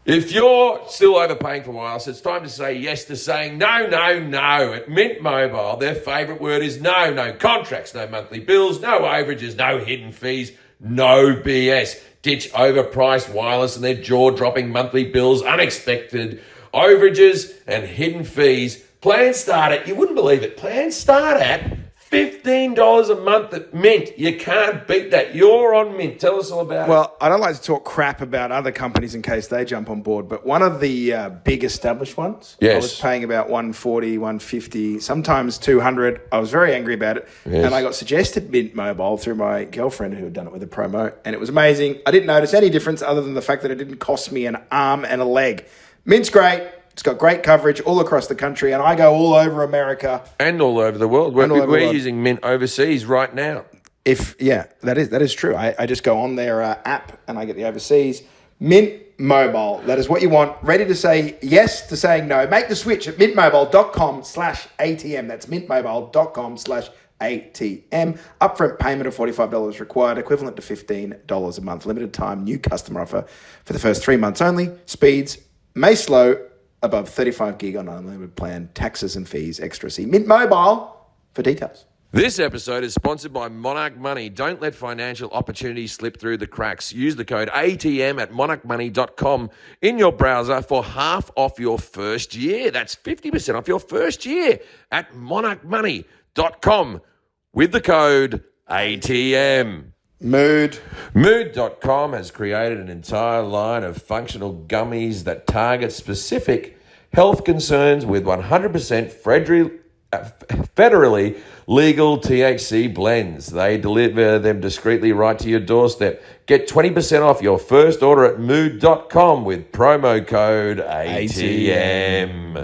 If you're still overpaying for wireless, it's time to say yes to saying no, no, no. At Mint Mobile, their favourite word is no. No contracts, no monthly bills, no overages, no hidden fees, no BS. Ditch overpriced wireless and their jaw-dropping monthly bills, unexpected overages and hidden fees. Plans start at, you wouldn't believe it, plans start at $15 a month at Mint. You can't beat that. You're on Mint. Tell us all about it. Well, I don't like to talk crap about other companies in case they jump on board, but one of the big established ones, I was paying about $140, $150, sometimes $200. I was very angry about it, and I got suggested Mint Mobile through my girlfriend who had done it with a promo, and it was amazing. I didn't notice any difference other than the fact that it didn't cost me an arm and a leg. Mint's great. It's got great coverage all across the country, and I go all over America. And all over the world. We're using Mint overseas right now. That is true. I just go on their app, and I get the overseas. Mint Mobile, that is what you want. Ready to say yes to saying no. Make the switch at mintmobile.com/ATM. That's mintmobile.com/ATM. Upfront payment of $45 required, equivalent to $15 a month. Limited time, new customer offer for the first 3 months only. Speeds may slow above 35 gig on unlimited plan. Taxes and fees extra. See Mint Mobile for details. This episode is sponsored by Monarch Money. Don't let financial opportunities slip through the cracks. Use the code ATM at monarchmoney.com in your browser for half off your first year. That's 50% off your first year at monarchmoney.com with the code ATM. Mood.com has created an entire line of functional gummies that target specific health concerns with 100% federally legal THC blends. They deliver them discreetly right to your doorstep. Get 20% off your first order at mood.com with promo code ATM.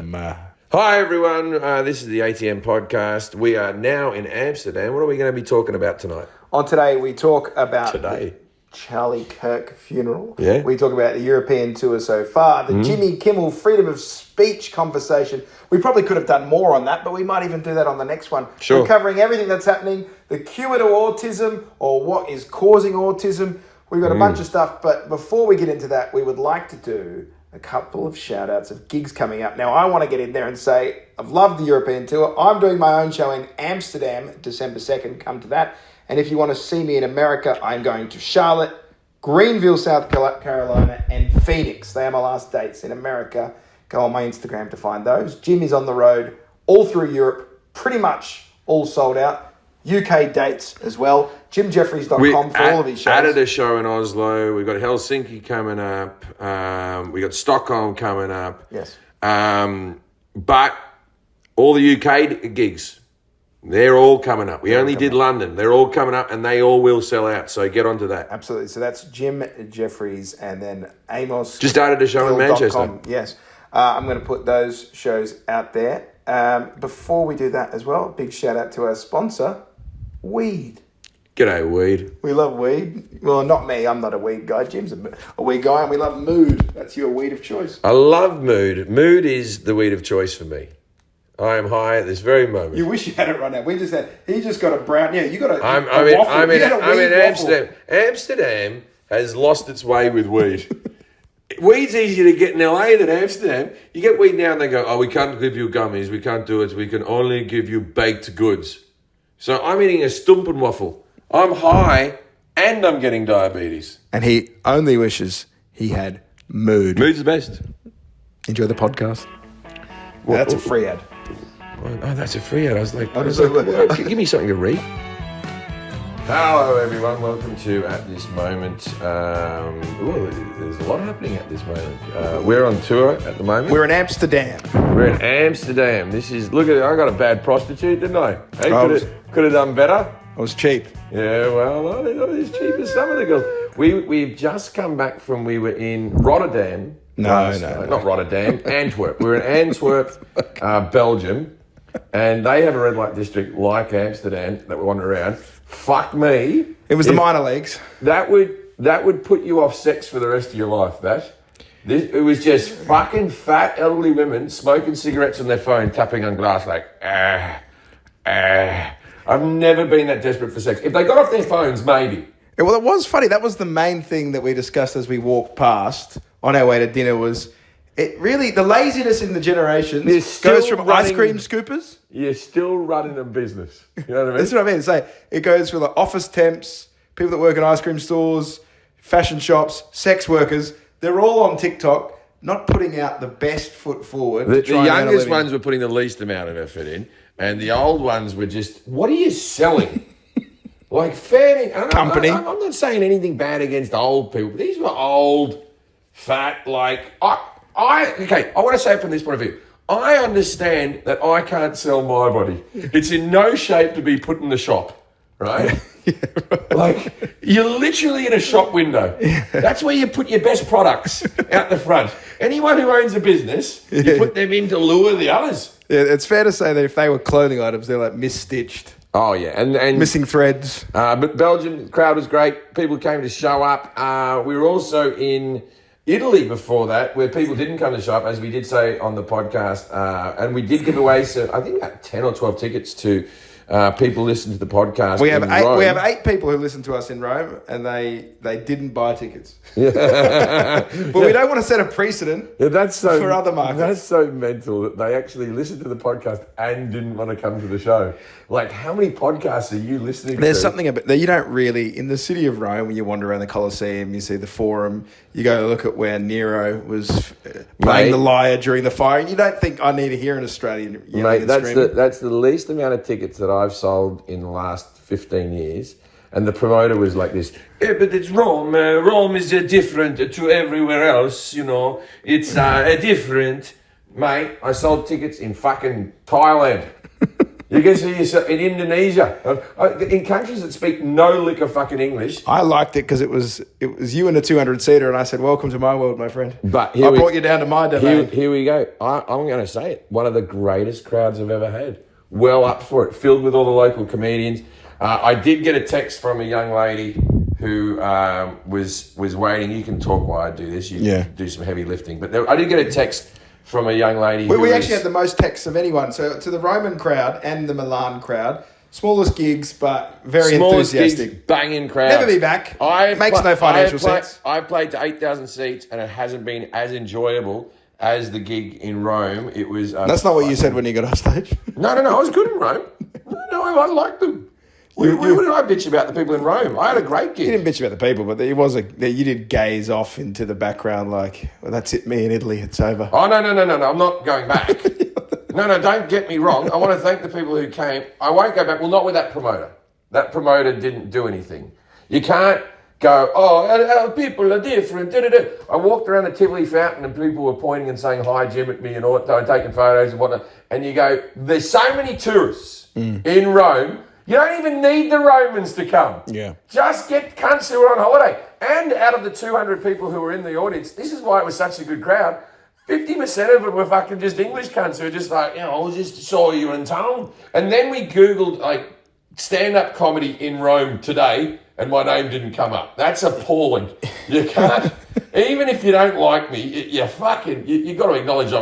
Hi, everyone. This is the ATM podcast. We are now in Amsterdam. What are we going to be talking about tonight? On today, we talk about the Charlie Kirk funeral. Yeah. We talk about the European tour so far, the Jimmy Kimmel freedom of speech conversation. We probably could have done more on that, but we might even do that on the next one. Sure. We're covering everything that's happening, the cure to autism or what is causing autism. We've got a bunch of stuff, but before we get into that, we would like to do a couple of shout-outs of gigs coming up. Now, I want to get in there and say, I've loved the European tour. I'm doing my own show in Amsterdam, December 2nd. Come to that. And if you want to see me in America, I'm going to Charlotte, Greenville, South Carolina, and Phoenix. They are my last dates in America. Go on my Instagram to find those. Jim is on the road all through Europe, pretty much all sold out. UK dates as well. JimJefferies.com for all of his shows. Added a show in Oslo. We've got Helsinki coming up. We got Stockholm coming up. Yes. But all the UK gigs, they're all coming up. We only did London. They're all coming up, and they all will sell out. So get onto that. Absolutely. So that's Jim Jefferies and then Amos. Just started a show in Manchester. Yes. I'm going to put those shows out there. Before we do that as well, big shout out to our sponsor, Weed. G'day, Weed. We love weed. Well, not me. I'm not a weed guy. Jim's a weed guy, and we love Mood. That's your weed of choice. I love Mood. Mood is the weed of choice for me. I am high at this very moment. You wish you had it right now. He just got a brown. Yeah, you got a. I'm in Amsterdam. Amsterdam has lost its way with weed. Weed's easier to get in LA than Amsterdam. You get weed now and they go, oh, we can't give you gummies. We can't do it. We can only give you baked goods. So I'm eating a Stumpenwaffel. I'm high and I'm getting diabetes. And he only wishes he had Mood. Mood's the best. Enjoy the podcast. That's a free ad. Oh, that's a free ad. I was like, give me something to read. Hello, everyone. Welcome to At This Moment. There's a lot happening at this moment. We're on tour at the moment. We're in Amsterdam. This is, look at it. I got a bad prostitute, didn't I? Hey, could have done better. I was cheap. Yeah, well, they're not as cheap as some of the girls. We've just come back from, we were in Rotterdam. No. Not Rotterdam, Antwerp. We're in Antwerp, Belgium, and they have a red light district like Amsterdam that we wander around. Fuck me. It was the minor leagues. That would put you off sex for the rest of your life, it was just fucking fat elderly women smoking cigarettes on their phone, tapping on glass like, I've never been that desperate for sex. If they got off their phones, maybe. Well, it was funny. That was the main thing that we discussed as we walked past on our way to dinner was, it really, the laziness in the generations goes from ice cream scoopers. You're still running a business. You know what I mean? That's what I mean to say. It goes from the office temps, people that work in ice cream stores, fashion shops, sex workers. They're all on TikTok, not putting out the best foot forward. The youngest ones were putting the least amount of effort in, and the old ones were just, what are you selling? Like, Company. I'm not saying anything bad against old people. These were old, fat, like, I want to say it from this point of view. I understand that I can't sell my body. It's in no shape to be put in the shop, right? Yeah, right. Like, you're literally in a shop window. Yeah. That's where you put your best products out the front. Anyone who owns a business, you put them in to lure the others. Yeah, it's fair to say that if they were clothing items, they're like misstitched. Oh, yeah. And missing threads. But Belgium, the crowd was great. People came to show up. We were also in Italy before that, where people didn't come to show up, as we did say on the podcast. And we did give away, I think, about 10 or 12 tickets to people listening to the podcast. We have 8 people who listen to us in Rome, and they didn't buy tickets. Yeah. But we don't want to set a precedent for other markets. That's so mental that they actually listened to the podcast and didn't want to come to the show. Like, how many podcasts are you listening to? There's something about that you don't really, in the city of Rome, when you wander around the Colosseum, you see the Forum, you go look at where Nero was playing the lyre during the fire, and you don't think, I need to hear an Australian yelling and screaming. That's the least amount of tickets that I've sold in the last 15 years. And the promoter was like this, yeah, but it's Rome. Rome is different to everywhere else, you know. It's different. Mate, I sold tickets in fucking Thailand. You can see yourself in Indonesia. In countries that speak no lick of fucking English. I liked it because it was you in a 200-seater, and I said, welcome to my world, my friend. But I brought you down to my domain. Here we go. I'm going to say it. One of the greatest crowds I've ever had. Well up for it. Filled with all the local comedians. I did get a text from a young lady who was waiting. You can talk while I do this. You do some heavy lifting. But I did get a text from a young lady. We actually had the most texts of anyone. So to the Roman crowd and the Milan crowd, smallest gigs, but very enthusiastic. Gigs, banging crowd. Never be back. Makes no financial sense. I've played to 8,000 seats, and it hasn't been as enjoyable as the gig in Rome. It was. That's not what you said when you got off stage. No. I was good in Rome. No, I liked them. What did I bitch about the people in Rome? I had a great gig. You didn't bitch about the people, but you did gaze off into the background like, well, that's it, me in Italy, it's over. Oh, no, I'm not going back. No, don't get me wrong. I want to thank the people who came. I won't go back. Well, not with that promoter. That promoter didn't do anything. You can't go, people are different. I walked around the Tivoli fountain and people were pointing and saying hi, Jim, at me and all, taking photos and whatnot. And you go, there's so many tourists in Rome. You don't even need the Romans to come. Yeah. Just get cunts who are on holiday. And out of the 200 people who were in the audience, this is why it was such a good crowd, 50% of them were fucking just English cunts who were just like, I just saw you in town. And then we Googled, like, stand-up comedy in Rome today, and my name didn't come up. That's appalling. You can't, even if you don't like me, you got to acknowledge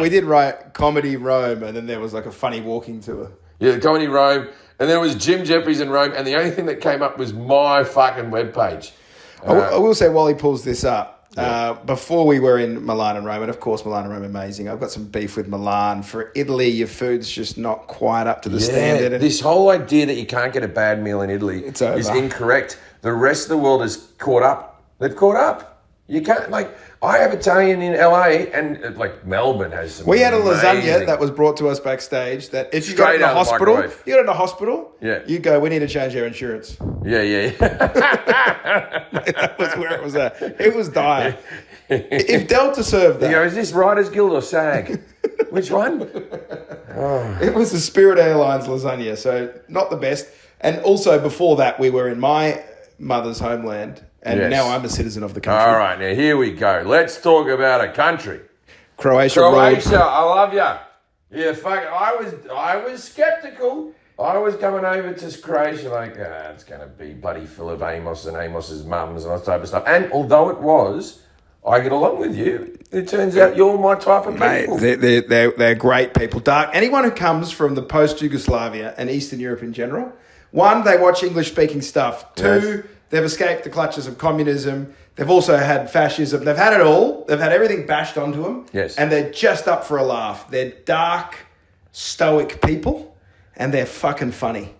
we did write Comedy Rome, and then there was like a funny walking tour. Yeah, Comedy Rome. And then it was Jim Jefferies in Rome, and the only thing that came up was my fucking webpage. I will say, while he pulls this up, before we were in Milan and Rome, and of course Milan and Rome are amazing, I've got some beef with Milan. For Italy, your food's just not quite up to the standard. This whole idea that you can't get a bad meal in Italy is incorrect. The rest of the world has caught up. They've caught up. You can't, I have Italian in LA, and Melbourne has some. We had a lasagna that was brought to us backstage. That if you go to the hospital, you go, we need to change our insurance. Yeah. That was where it was at. It was dire. If Delta served that, you go, is this Writers Guild or SAG? Which one? It was the Spirit Airlines lasagna, so not the best. And also before that, we were in my mother's homeland. And now I'm a citizen of the country. All right, now here we go. Let's talk about a country. Croatia, I love you. Yeah, fuck. I was skeptical. I was coming over to Croatia like, it's going to be bloody full of Amos and Amos's mums and all that type of stuff. And although it was, I get along with you. It turns out you're my type of people. Mate, they're great people. Anyone who comes from the post-Yugoslavia and Eastern Europe in general, one, they watch English-speaking stuff. Two, they've escaped the clutches of communism. They've also had fascism. They've had it all. They've had everything bashed onto them. Yes. And they're just up for a laugh. They're dark, stoic people, and they're fucking funny.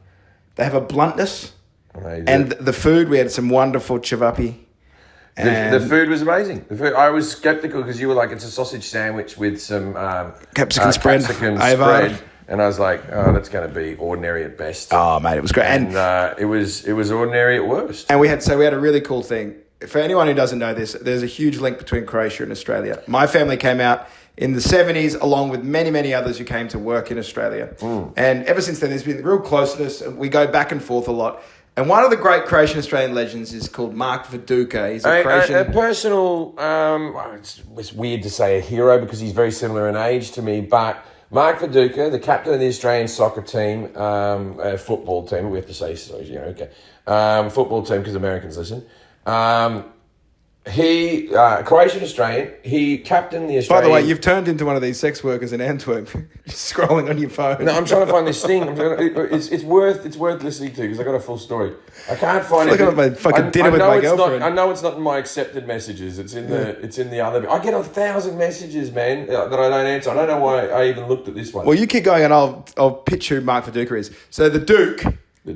They have a bluntness. Amazing. And the food, we had some wonderful chavapi. The food was amazing. I was skeptical because you were like, it's a sausage sandwich with some capsicum spread. And I was like, oh, that's going to be ordinary at best. Oh, mate, it was great. And it was ordinary at worst. And we had a really cool thing. For anyone who doesn't know this, there's a huge link between Croatia and Australia. My family came out in the 70s, along with many, many others who came to work in Australia. And ever since then, there's been real closeness. We go back and forth a lot. And one of the great Croatian-Australian legends is called Mark Viduka. He's a Croatian... A personal... it's weird to say a hero because he's very similar in age to me, but Mark Viduka, the captain of the Australian soccer team, football team, we have to say so, football team because Americans listen. He, Croatian-Australian, he captained the Australian... By the way, you've turned into one of these sex workers in Antwerp, just scrolling on your phone. No, I'm trying to find this thing. It's worth listening to because I got a full story. I can't find it. I'm like fucking dinner with my girlfriend. I know it's not in my accepted messages. It's in the other... I get 1,000 messages, man, that I don't answer. I don't know why I even looked at this one. Well, you keep going and I'll pitch who Mark Viduka is. So the Duke,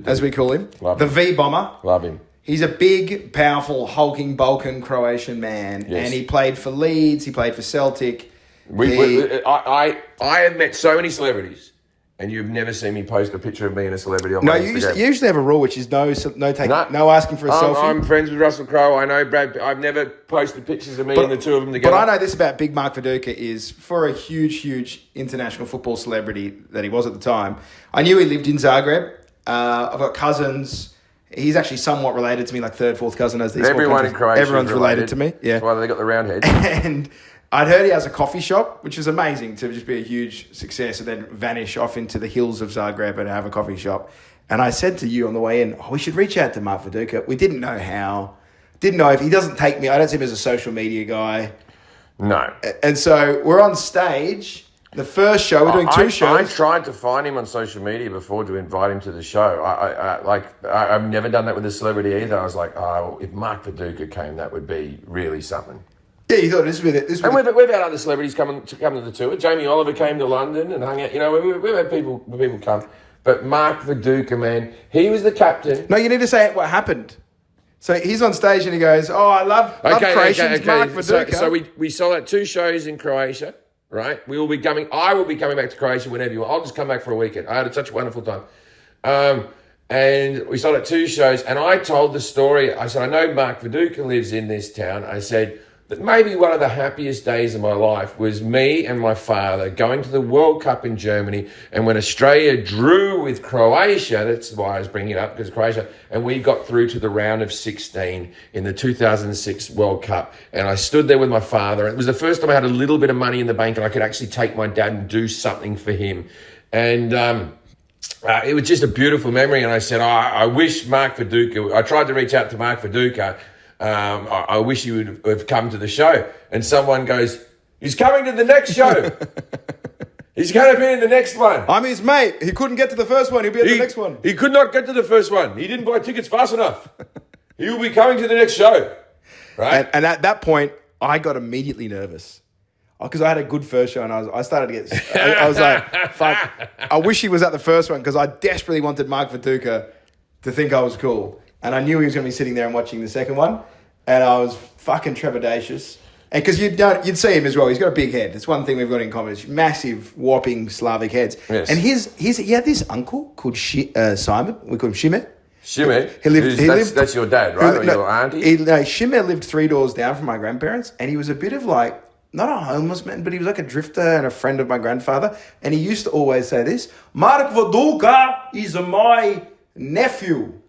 as we call him, the V-bomber. Love him. He's a big, powerful, hulking, bulking Croatian man. Yes. And he played for Leeds. He played for Celtic. I have met so many celebrities, and you've never seen me post a picture of me and a celebrity on my Instagram. You usually have a rule, which is no asking for a selfie. I'm friends with Russell Crowe. I know Brad. I've never posted pictures of me and the two of them together. But I know this about Big Mark Viduka is for a huge, huge international football celebrity that he was at the time. I knew he lived in Zagreb. I've got cousins. He's actually somewhat related to me, like third, fourth cousin, as these Everyone in Croatia everyone's related to me. Yeah, that's why they got the round head. And I'd heard he has a coffee shop, which is amazing to just be a huge success and then vanish off into the hills of Zagreb and have a coffee shop. And I said to you on the way in, we should reach out to Mark Viduka. We didn't know how. Didn't know if he doesn't take me. I don't see him as a social media guy. No. And so we're on stage. The first show, we're doing two shows. I tried to find him on social media before to invite him to the show. I've never done that with a celebrity either. I was like, if Mark Viduka came, that would be really something. Yeah, you thought this would be it. And we've had other celebrities come to the tour. Jamie Oliver came to London and hung out. You know, we've had people come. But Mark Viduka, man, he was the captain. No, you need to say what happened. So he's on stage and he goes, I love Croatians, Mark Viduka. So we sold out 2 shows in Croatia. Right, I will be coming back to Croatia whenever you want. I'll just come back for a weekend. I had such a wonderful time. And we sold out 2 shows, and I told the story. I said, I know Mark Viduka lives in this town. I said that maybe one of the happiest days of my life was me and my father going to the World Cup in Germany, and when Australia drew with Croatia, that's why I was bringing it up, because Croatia, and we got through to the round of 16 in the 2006 World Cup, and I stood there with my father. It was the first time I had a little bit of money in the bank, and I could actually take my dad and do something for him. And it was just a beautiful memory, and I said, I wish Mark Viduka, I tried to reach out to Mark Viduka, I wish he would have come to the show. And someone goes, he's coming to the next show. He's going to be in the next one. I'm his mate. He couldn't get to the first one. He'll be at the next one. He could not get to the first one. He didn't buy tickets fast enough. He will be coming to the next show. Right? And at that point, I got immediately nervous. Because I had a good first show and I started to get... I was like, fuck. I wish he was at the first one because I desperately wanted Mark Viduka to think I was cool. And I knew he was going to be sitting there and watching the second one. And I was fucking trepidatious. And because you'd see him as well. He's got a big head. It's one thing we've got in common. It's massive, whopping Slavic heads. Yes. And he had this uncle called Simon. We call him Shime. Shime? That's your dad, right? Or your auntie? Shime lived 3 doors down from my grandparents. And he was a bit of like, not a homeless man, but he was like a drifter and a friend of my grandfather. And he used to always say this, Mark Viduka is my nephew.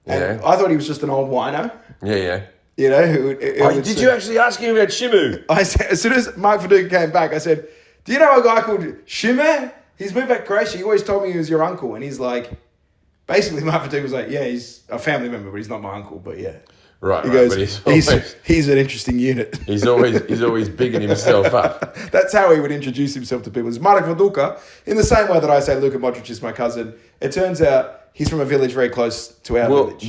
And I thought he was just an old wino. Yeah. You know, did you actually ask him about Shimu? I said, as soon as Mark Viduka came back, I said, do you know a guy called Shime? He's moved back to Croatia. He always told me he was your uncle. And he's like, basically Mark Viduka was like, yeah, he's a family member, but he's not my uncle, but yeah. Right, he goes, but he's an interesting unit. He's always bigging himself up. That's how he would introduce himself to people. It's Mark Viduka, in the same way that I say Luka Modric is my cousin. It turns out He's from a village very close to our village.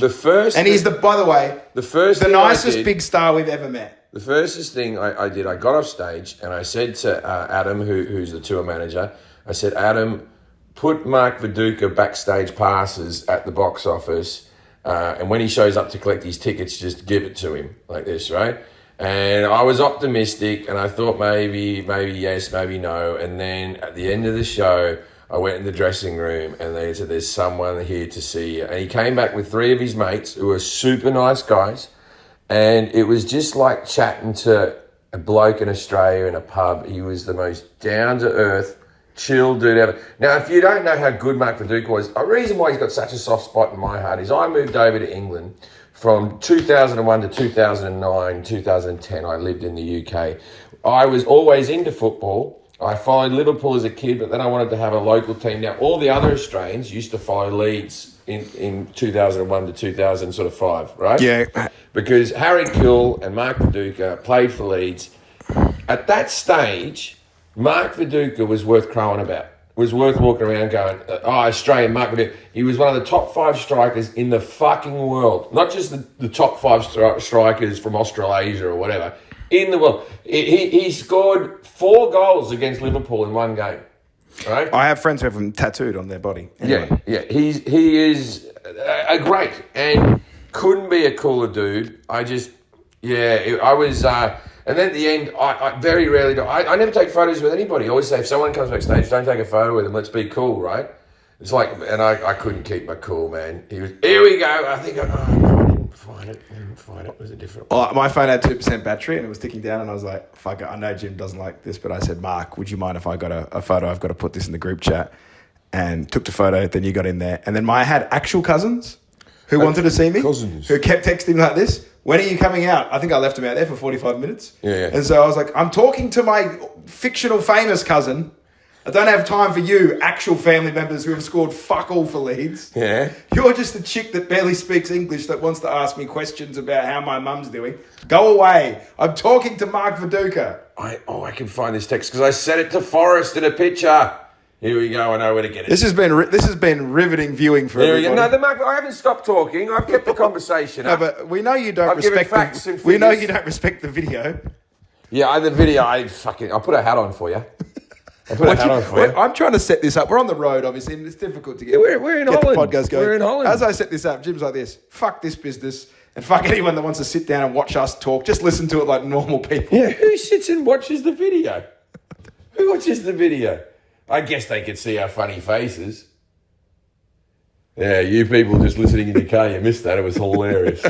And he's by the way, the nicest big star we've ever met. The first thing I did, I got off stage and I said to Adam, who's the tour manager, I said, Adam, put Mark Viduka backstage passes at the box office, and when he shows up to collect his tickets, just give it to him like this, right? And I was optimistic, and I thought maybe yes, maybe no. And then at the end of the show, I went in the dressing room, and they said, "There's someone here to see you." And he came back with 3 of his mates, who were super nice guys, and it was just like chatting to a bloke in Australia in a pub. He was the most down to earth, chill dude ever. Now, if you don't know how good Mark Viduka was, a reason why he's got such a soft spot in my heart is I moved over to England. From 2001 to 2009, 2010, I lived in the UK. I was always into football. I followed Liverpool as a kid, but then I wanted to have a local team. Now, all the other Australians used to follow Leeds in 2001 to 2005, right? Yeah. Because Harry Kewell and Mark Viduka played for Leeds. At that stage, Mark Viduka was worth crowing about. Was worth walking around going, Australian Mark Viduka. He was one of the top 5 strikers in the fucking world. Not just the top 5 strikers from Australasia or whatever. In the world. He scored 4 goals against Liverpool in one game. Right? I have friends who have them tattooed on their body. Anyway. Yeah. He is a great and couldn't be a cooler dude. I was... and then at the end, I very rarely do. I never take photos with anybody. I always say, if someone comes backstage, don't take a photo with them. Let's be cool, right? It's like, and I couldn't keep my cool, man. He was, here we go. I think, no, I didn't find it. It was a different one. My phone had 2% battery and it was ticking down, and I was like, fuck it. I know Jim doesn't like this, but I said, Mark, would you mind if I got a photo? I've got to put this in the group chat. And took the photo, then you got in there. And then I had actual cousins who wanted to see me, who kept texting like this. When are you coming out? I think I left him out there for 45 minutes. Yeah. And so I was like, I'm talking to my fictional famous cousin. I don't have time for you, actual family members who have scored fuck all for Leeds. Yeah. You're just a chick that barely speaks English that wants to ask me questions about how my mum's doing. Go away. I'm talking to Mark Viduka. I can find this text because I sent it to Forrest in a picture. Here we go. I know where to get it. This has been riveting viewing for everybody. No, I haven't stopped talking. I've kept the conversation up. No, but we know you don't respect. We know you don't respect the video. Yeah, the video. I'll put a hat on for you. I'm trying to set this up. We're on the road, obviously, and it's difficult to get. We're in Holland. The podcast going. We're in Holland. As I set this up, Jim's like this. Fuck this business. And fuck anyone that wants to sit down and watch us talk. Just listen to it like normal people. Yeah, who sits and watches the video? Who watches the video? I guess they could see our funny faces. Yeah, you people just listening in your car, you missed that. It was hilarious.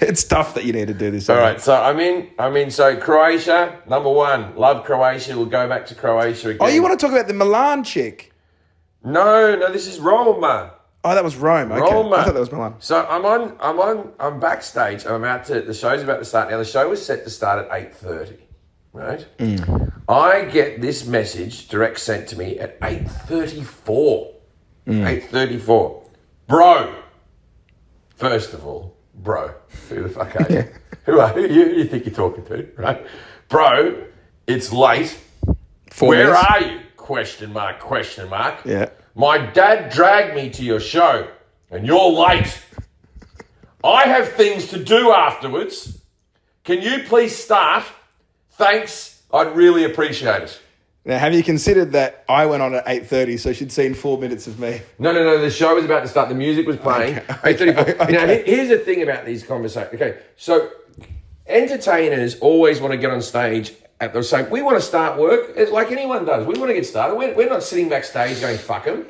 It's tough that you need to do this. All right, so I'm in. So Croatia, number 1. Love Croatia. We'll go back to Croatia again. Oh, you want to talk about the Milan chick? No, this is Roma. Oh, that was Rome. Okay. Roma. I thought that was Milan. So I'm backstage. The show's about to start. Now the show was set to start at 8:30. Right? I get this message direct sent to me at 8:34. 8:34. Bro. First of all, bro. Who the fuck are you? Who you think you're talking to, right? Bro, it's late. 4 Where minutes. are you? Question mark. Yeah. My dad dragged me to your show and you're late. I have things to do afterwards. Can you please start? Thanks, I'd really appreciate it. Now, have you considered that I went on at 8:30, so she'd seen 4 minutes of me? No, the show was about to start, the music was playing. Okay. Now, here's the thing about these conversations. Okay, so entertainers always want to get on stage at the same... We want to start work, it's like anyone does. We want to get started. We're not sitting backstage going, fuck them.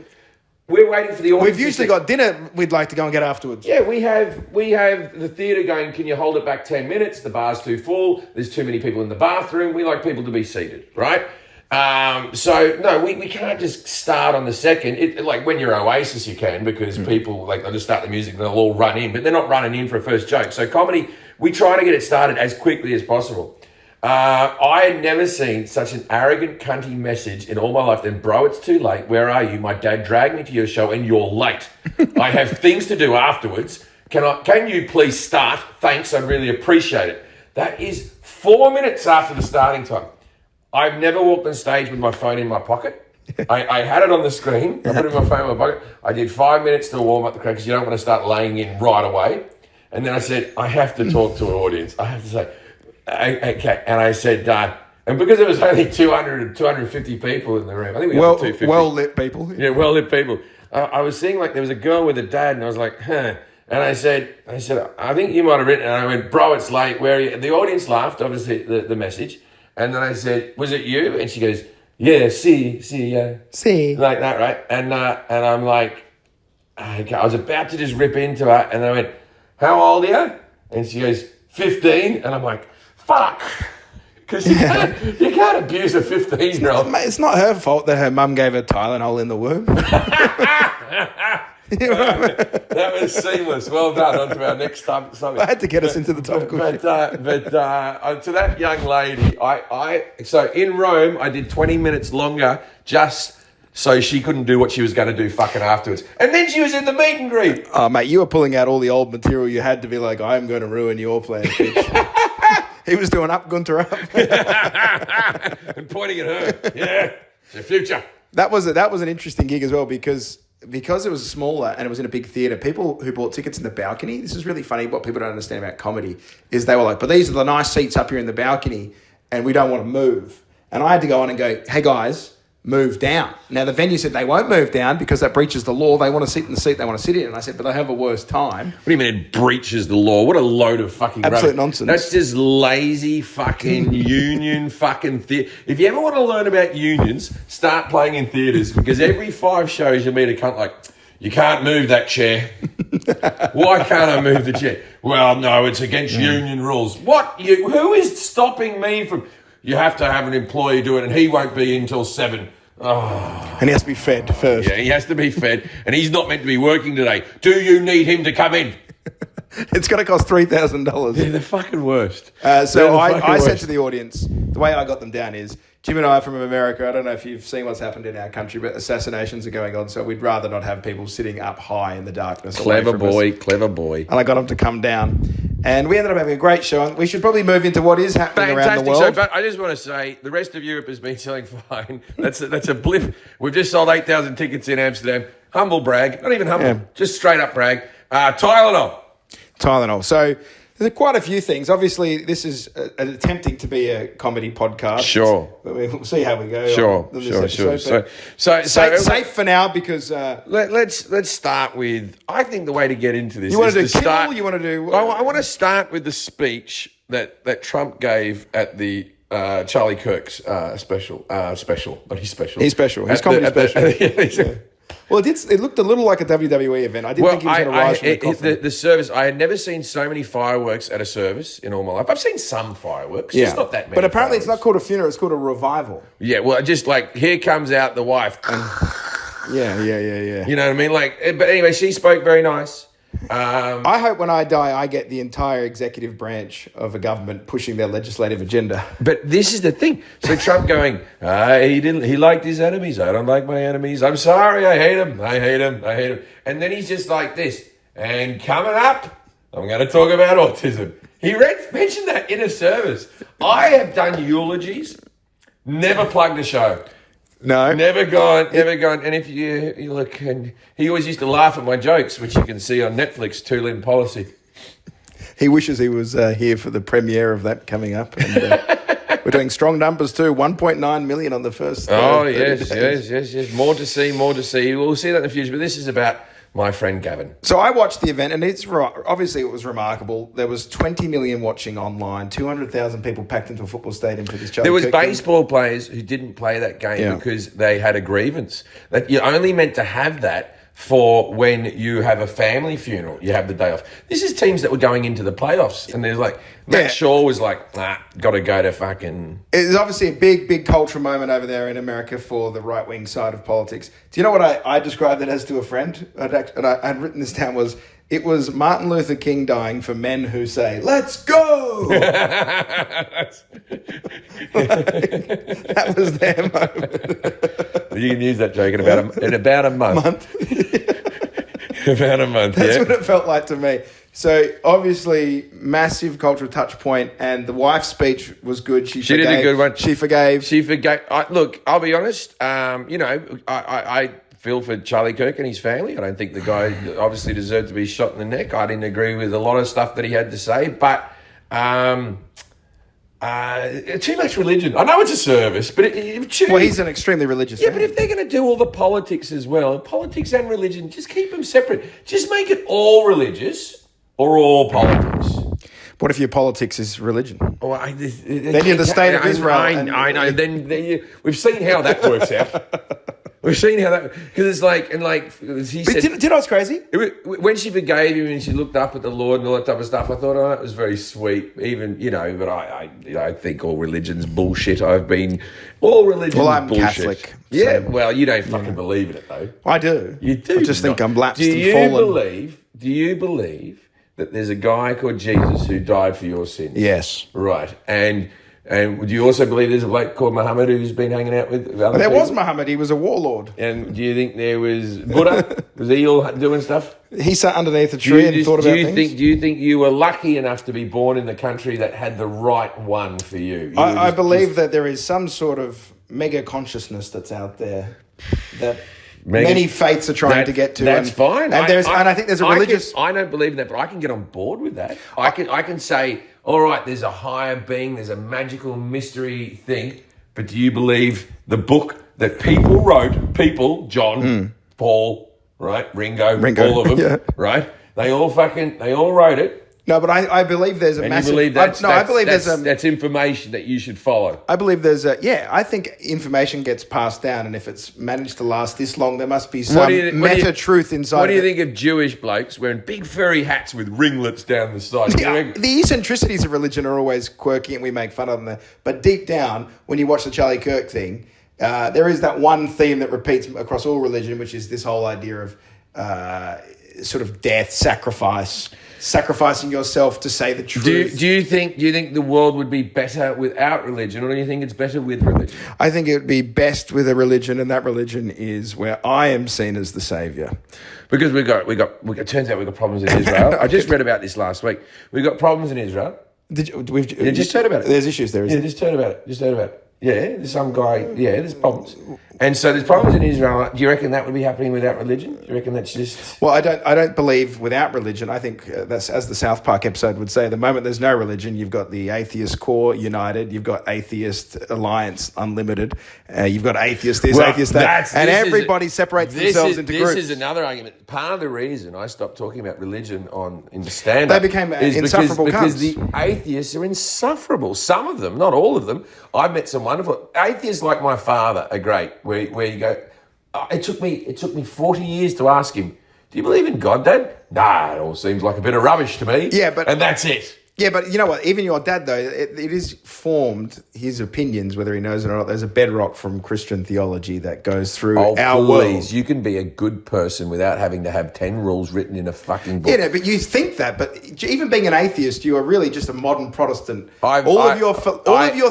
We're waiting for the audience. We've usually got dinner we'd like to go and get afterwards. Yeah, we have the theatre going, can you hold it back 10 minutes? The bar's too full. There's too many people in the bathroom. We like people to be seated, right? We can't just start on the second. Like when you're Oasis, you can, because people, they'll just start the music and they'll all run in, but they're not running in for a first joke. So comedy, we try to get it started as quickly as possible. I had never seen such an arrogant, cunty message in all my life. Then, bro, it's too late. Where are you? My dad dragged me to your show and you're late. I have things to do afterwards. Can you please start? Thanks, I'd really appreciate it. That is 4 minutes after the starting time. I've never walked on stage with my phone in my pocket. I had it on the screen. I put it in my phone in my pocket. I did 5 minutes to warm up the crowd because you don't want to start laying in right away. And then I said, I have to talk to an audience. I have to say, okay. And I said, and because there was only 200 or 250 people in the room, I think we got 250. Well-lit people. Yeah, well-lit people. I was seeing like there was a girl with a dad, and I was like, huh. And I said, I think you might have written it. And I went, bro, it's late. Where are you? And the audience laughed, obviously, the message. And then I said, was it you? And she goes, yeah, see, like that, right? And I'm like, okay. I was about to just rip into her, and I went, how old are you? And she goes, 15. And I'm like, fuck. Because you can't abuse a 15-year-old. It's not her fault that her mum gave her Tylenol in the womb. You know what I mean? That was seamless. Well done. On to our next subject. I had to get us into the topical But to that young lady, so in Rome, I did 20 minutes longer just so she couldn't do what she was going to do fucking afterwards. And then she was in the meet and greet. Oh, mate, you were pulling out all the old material you had to be like, I am going to ruin your plan, bitch. He was doing up, Gunter up. And pointing at her. Yeah, it's your future. That was an interesting gig as well because it was smaller and it was in a big theatre. People who bought tickets in the balcony, this is really funny. What people don't understand about comedy is they were like, but these are the nice seats up here in the balcony and we don't want to move. And I had to go on and go, hey guys, move down. Now the venue said they won't move down because that breaches the law. They want to sit in the seat they want to sit in. And I said, but they have a worse time. What do you mean it breaches the law? What a load of fucking absolute nonsense. That's just lazy fucking union fucking theatre. If you ever want to learn about unions, start playing in theatres because every 5 shows you meet a cunt like, you can't move that chair. Why can't I move the chair? Well, no, it's against union rules. What? Who is stopping me from... You have to have an employee do it and he won't be in until 7. Oh. And he has to be fed first. Yeah, he has to be fed. And he's not meant to be working today. Do you need him to come in? It's going to cost $3,000. They're the fucking worst. So I said to the audience, the way I got them down is, Jim and I are from America. I don't know if you've seen what's happened in our country, but assassinations are going on. So we'd rather not have people sitting up high in the darkness. Clever boy. And I got them to come down. And we ended up having a great show. We should probably move into what is happening around the world. Show, but I just want to say, the rest of Europe has been selling fine. That's a blip. We've just sold 8,000 tickets in Amsterdam. Humble brag. Not even humble. Yeah. Just straight up brag. Tylenol. So there's quite a few things. Obviously, this is attempting to be a comedy podcast. Sure. But we'll see how we go. Sure. So safe for now because... let's start with... I think the way to get into this you want is to do to start... You want to do... I want to start with the speech that Trump gave at the Charlie Kirk's special. But he's special. He's special. He's comedy special. Yeah. Well, it looked a little like a WWE event. I didn't think he was going to rise from the coffin. The service, I had never seen so many fireworks at a service in all my life. I've seen some fireworks, just not that many. But apparently fireworks. it's not called a funeral, it's called a revival. Yeah, well, just like, here comes out the wife. Yeah. You know what I mean? But anyway, she spoke very nice. I hope when I die, I get the entire executive branch of a government pushing their legislative agenda. But this is the thing. So Trump going, he liked his enemies. I don't like my enemies. I'm sorry. I hate him. And then he's just like this. And coming up, I'm going to talk about autism. He mentioned that in a service. I have done eulogies, never plugged a show. No. Never gone. And if you look, and he always used to laugh at my jokes, which you can see on Netflix, Two-Limb Policy. He wishes he was here for the premiere of that coming up. And, we're doing strong numbers too, 1.9 million on the first. Yes. More to see. We'll see that in the future, but this is about my friend Gavin. So I watched the event, and obviously it was remarkable. There was 20 million watching online, 200,000 people packed into a football stadium for this Charlie There was Kirk baseball players who didn't play that game because they had a grievance. That you're only meant to have that for when you have a family funeral, you have the day off. This is teams that were going into the playoffs, and there's like, Matt Shaw was like, got to go to fucking... It's obviously a big cultural moment over there in America for the right-wing side of politics. Do you know what I described it as to a friend? I'd written this down it was Martin Luther King dying for men who say, let's go! That was their moment. You can use that joke in about a month. That's what it felt like to me. So obviously, massive cultural touch point, and the wife's speech was good. She did a good one. She forgave. Look, I'll be honest. I feel for Charlie Kirk and his family. I don't think the guy obviously deserved to be shot in the neck. I didn't agree with a lot of stuff that he had to say, but too much religion. I know it's a service, but he's an extremely religious man. But if they're going to do all the politics as well, and politics and religion, just keep them separate. Just make it all religious or all politics. What if your politics is religion? Then you're the state of Israel. I know. Then we've seen how that works out. We've seen how that, because it's like, and like he said. Do you know what's crazy? When she forgave him and she looked up at the Lord and all that type of stuff, I thought, it was very sweet. Even, but I think all religion's bullshit. All religion's bullshit. Well, I'm Catholic. Yeah, well, you don't fucking believe in it, though. I do. You do. I just think I'm lapsed and fallen. Do you believe that there's a guy called Jesus who died for your sins? Yes. Right. And do you also believe there's a bloke called Muhammad who's been hanging out with other people? Was Muhammad. He was a warlord. And do you think there was Buddha? Was he all doing stuff? He sat underneath a tree and thought about things. Do you think you were lucky enough to be born in the country that had the right one for you? I believe that there is some sort of mega consciousness that's out there that many faiths are trying to get to. That's fine. And I think there's a religious... I don't believe in that, but I can get on board with that. I can say, all right, there's a higher being, there's a magical mystery thing, but do you believe the book that people wrote, John, Paul, right, Ringo, all of them, yeah. right? They all wrote it. No, but I believe there's a and massive... You believe that's information that you should follow. I believe I think information gets passed down, and if it's managed to last this long, there must be some truth inside. What do you think of Jewish blokes wearing big furry hats with ringlets down the side? The eccentricities of religion are always quirky, and we make fun of them. But deep down, when you watch the Charlie Kirk thing, there is that one theme that repeats across all religion, which is this whole idea of sort of death, sacrificing yourself to say the truth. Do you think the world would be better without religion, or do you think it's better with religion? I think it would be best with a religion, and that religion is where I am seen as the saviour. Because it turns out we've got problems in Israel. I just read about this last week. We've got problems in Israel. Just heard about it. There's issues there, isn't there? Just heard about it. Yeah, there's some guy. Yeah, there's problems, and so there's problems in Israel. Do you reckon that would be happening without religion? Do you reckon that's just? Well, I don't believe without religion. I think that's, as the South Park episode would say, the moment there's no religion, you've got the Atheist Core United, you've got Atheist Alliance Unlimited, you've got Atheist this, Atheist that, and everybody separates themselves into groups. This is another argument. Part of the reason I stopped talking about religion in the stand-up, they became insufferable because the atheists are insufferable. Some of them, not all of them. I've met some wonderful atheists like my father are great. Where you go, it took me 40 years to ask him, do you believe in God, Dad? Nah, it all seems like a bit of rubbish to me. Yeah, and that's it. Yeah, but you know what? Even your dad, though, it is formed, his opinions, whether he knows it or not. There's a bedrock from Christian theology that goes through our world. You can be a good person without having to have 10 rules written in a fucking book. Yeah, no, but you think that. But even being an atheist, you are really just a modern Protestant. All of your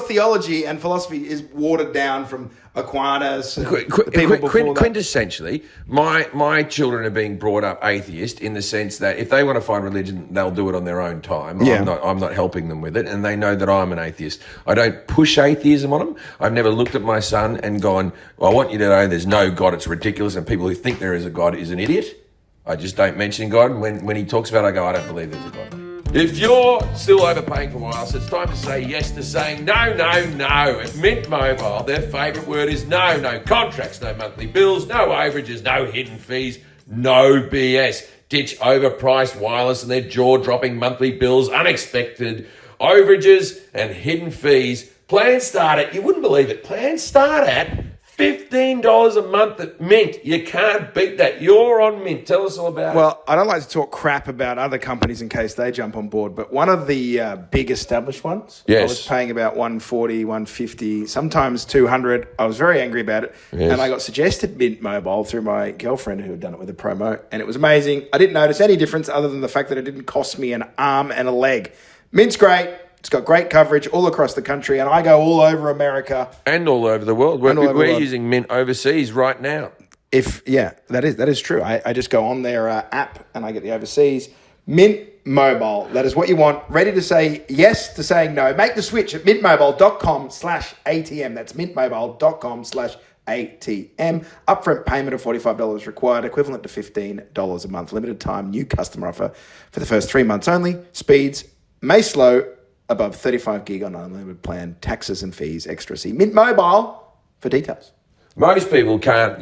theology and philosophy is watered down from Aquinas. Quintessentially, my children are being brought up atheist in the sense that if they want to find religion, they'll do it on their own time. Yeah. I'm not helping them with it, and they know that I'm an atheist. I don't push atheism on them. I've never looked at my son and gone, well, I want you to know there's no God, it's ridiculous, and people who think there is a God is an idiot. I just don't mention God. When he talks about it, I go, I don't believe there's a God. If you're still overpaying for wireless, it's time to say yes to saying no. At Mint Mobile, their favourite word is no. No contracts, no monthly bills, no overages, no hidden fees, no BS. Ditch overpriced wireless and their jaw-dropping monthly bills, unexpected overages and hidden fees. Plans start at, you wouldn't believe it, plans start at $15 a month at Mint. You can't beat that. You're on Mint. Tell us all about it. Well, I don't like to talk crap about other companies in case they jump on board, but one of the big established ones, yes. I was paying about $140, $150, sometimes $200. I was very angry about it. Yes. And I got suggested Mint Mobile through my girlfriend who had done it with a promo, and it was amazing. I didn't notice any difference other than the fact that it didn't cost me an arm and a leg. Mint's great. It's got great coverage all across the country, and I go all over America. And all over the world. We're using Mint overseas right now. That is true. I just go on their app, and I get the overseas. Mint Mobile. That is what you want. Ready to say yes to saying no. Make the switch at mintmobile.com/ATM. That's mintmobile.com/ATM. Upfront payment of $45 required, equivalent to $15 a month. Limited time, new customer offer for the first 3 months only. Speeds may slow above 35 gig on unlimited plan. Taxes and fees extra. See Mint Mobile for details. Most people can't,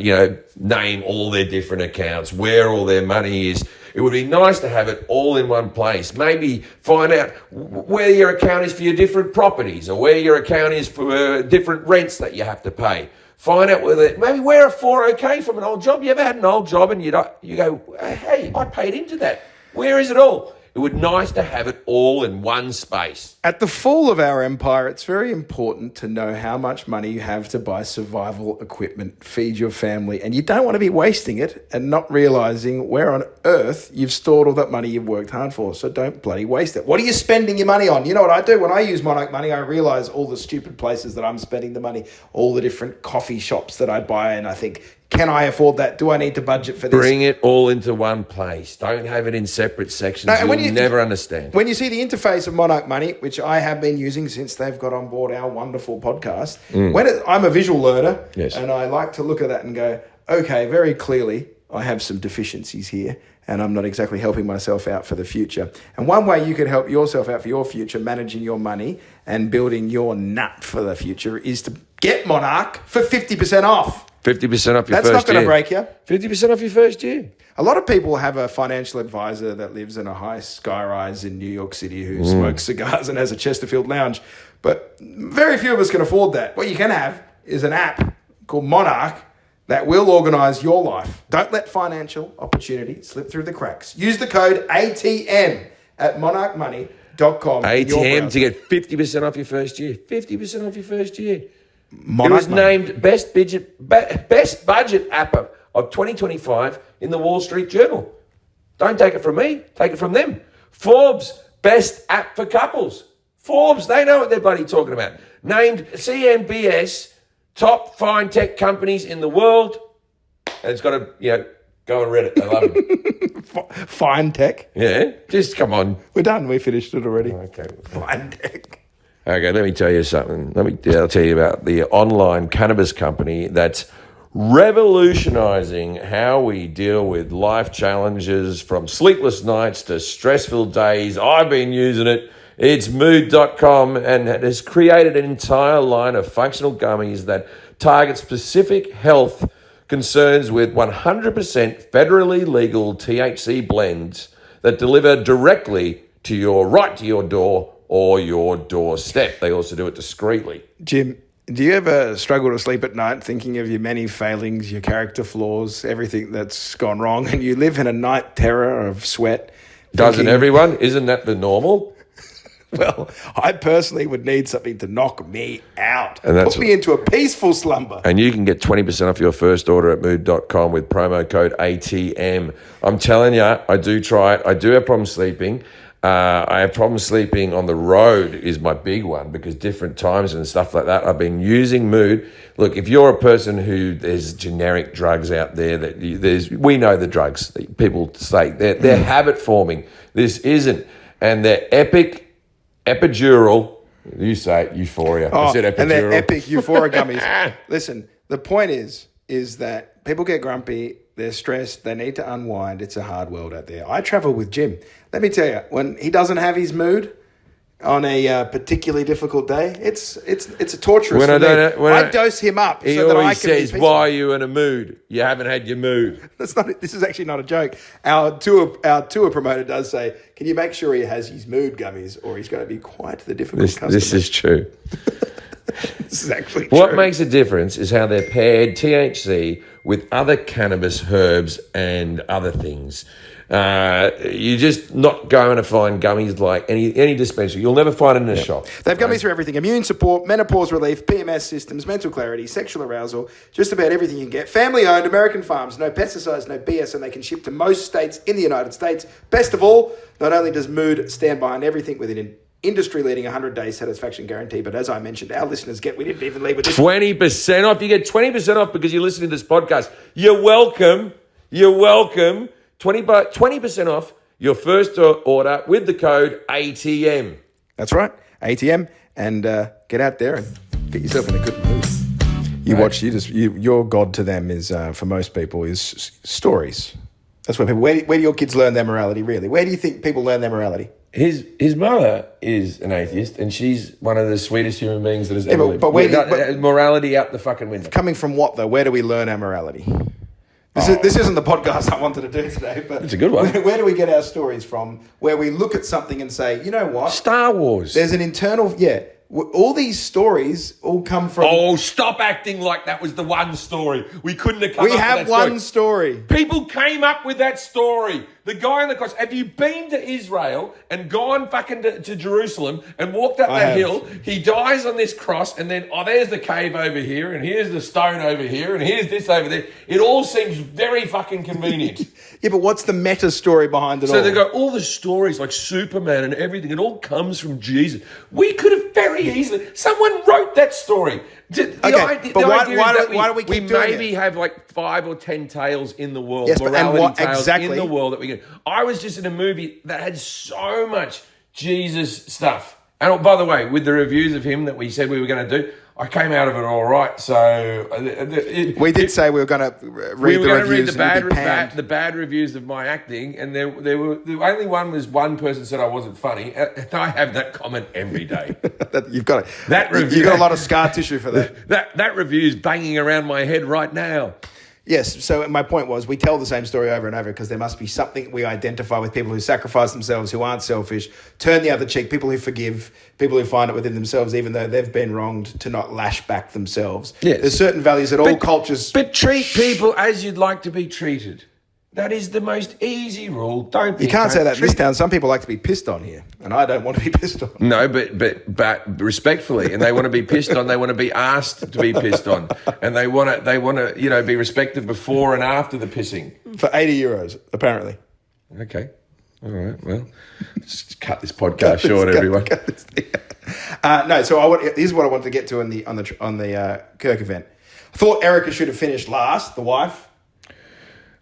name all their different accounts, where all their money is. It would be nice to have it all in one place. Maybe find out where your account is for your different properties, or where your account is for different rents that you have to pay. Find out maybe where a 401k from an old job. You ever had an old job and you go, hey, I paid into that. Where is it all? It would be nice to have it all in one space. At the fall of our empire, it's very important to know how much money you have to buy survival equipment, feed your family, and you don't want to be wasting it and not realizing where on earth you've stored all that money you've worked hard for. So don't bloody waste it. What are you spending your money on? You know what I do? When I use Monarch Money, I realize all the stupid places that I'm spending the money, all the different coffee shops that I buy, and I think, can I afford that? Do I need to budget for this? Bring it all into one place. Don't have it in separate sections. No, You'll never understand. When you see the interface of Monarch Money, which I have been using since they've got on board our wonderful podcast, I'm a visual learner, yes, and I like to look at that and go, okay, very clearly I have some deficiencies here and I'm not exactly helping myself out for the future. And one way you could help yourself out for your future, managing your money and building your nut for the future, is to get Monarch for 50% off. 50% off your first year. That's not going to break you. 50% off your first year. A lot of people have a financial advisor that lives in a high skyrise in New York City who smokes cigars and has a Chesterfield lounge, but very few of us can afford that. What you can have is an app called Monarch that will organise your life. Don't let financial opportunity slip through the cracks. Use the code ATM at monarchmoney.com. ATM to get 50% off your first year. 50% off your first year. It was named best budget app of 2025 in the Wall Street Journal. Don't take it from me, take it from them. Forbes best app for couples. Forbes, they know what they're bloody talking about. Named CNBS top fine tech companies in the world. And it's got to, go and read it. I love it. Fine tech? Yeah, just come on. We're done. We finished it already. Okay. Fine tech. Okay, let me tell you something. I'll tell you about the online cannabis company that's revolutionizing how we deal with life challenges, from sleepless nights to stressful days. I've been using it. It's mood.com, and it has created an entire line of functional gummies that target specific health concerns with 100% federally legal THC blends that deliver directly to your door or your doorstep. They also do it discreetly. Jim, do you ever struggle to sleep at night thinking of your many failings, your character flaws, everything that's gone wrong, and you live in a night terror of sweat? Doesn't everyone? Isn't that the normal? Well, I personally would need something to knock me out. And put me into a peaceful slumber. And you can get 20% off your first order at mood.com with promo code ATM. I'm telling you, I do try it. I do have problems sleeping. I have problems sleeping on the road is my big one, because different times and stuff like that. I've been using Mood. Look, if you're a person who there's generic drugs out there we know the drugs that people say they're habit forming. This isn't, and they're epidural. You say it, euphoria. I said epidural. And they're epic euphoria gummies. Listen, the point is that people get grumpy. They're stressed. They need to unwind. It's a hard world out there. I travel with Jim. Let me tell you, when he doesn't have his mood on a particularly difficult day, it's a torturous. I dose him up. He always says, "Why are you in a mood? You haven't had your mood." This is actually not a joke. Our tour promoter does say, "Can you make sure he has his mood gummies, or he's going to be quite the difficult customer." This is true. This is actually true. What makes a difference is how they're paired THC with other cannabis herbs and other things. You're just not going to find gummies like any dispensary. You'll never find it in a shop. They have gummies for everything: immune support, menopause relief, PMS systems, mental clarity, sexual arousal, just about everything you can get. Family-owned, American farms, no pesticides, no BS, and they can ship to most states in the United States. Best of all, not only does Mood stand behind everything with an industry-leading 100-day satisfaction guarantee, but as I mentioned, our listeners we didn't even leave with this. 20% off. You get 20% off because you're listening to this podcast. You're welcome. 20% off your first order with the code ATM. That's right, ATM, and get out there and get yourself in a good mood. Your God to them is, for most people, is stories. That's where people. Where do your kids learn their morality? Really, where do you think people learn their morality? His mother is an atheist, and she's one of the sweetest human beings that has ever lived. But morality out the fucking window. Coming from what though? Where do we learn our morality? This isn't the podcast I wanted to do today, but it's a good one. Where do we get our stories from? Where we look at something and say, you know what? Star Wars. There's an internal, all these stories all come from... Oh, stop acting like that was the one story. We couldn't have come up with that story. We have one story. People came up with that story. The guy on the cross. Have you been to Israel and gone fucking to Jerusalem and walked up that hill? He dies on this cross, and then, there's the cave over here, and here's the stone over here, and here's this over there. It all seems very fucking convenient. Yeah, but what's the meta story behind it all? So they go, all the stories like Superman and everything, it all comes from Jesus. We could have very easily... Someone wrote that story. Why do we keep doing maybe have like 5 or 10 tales in the world, yes, morality tales exactly in the world that we can. I was just in a movie that had so much Jesus stuff. And by the way, with the reviews of him that we said we were going to do, I came out of it all right. So we did say we were going to read the reviews. The bad reviews of my acting, and there were the only one person said I wasn't funny. And I have that comment every day. You've got it. That review, you've got a lot of scar tissue for that. that review is banging around my head right now. Yes, so my point was we tell the same story over and over because there must be something we identify with, people who sacrifice themselves, who aren't selfish, turn the other cheek, people who forgive, people who find it within themselves, even though they've been wronged, to not lash back themselves. Yes. There's certain values that all cultures... But treat people as you'd like to be treated. That is the most easy rule. You can't say that in this town. Some people like to be pissed on here, and I don't want to be pissed on. No, but respectfully, and they want to be pissed on. They want to be asked to be pissed on, and they want to be respected before and after the pissing. For €80, apparently. Okay, all right. Well, just cut this podcast short, everyone. Here's what I wanted to get to on the Kirk event. I thought Erica should have finished last, the wife.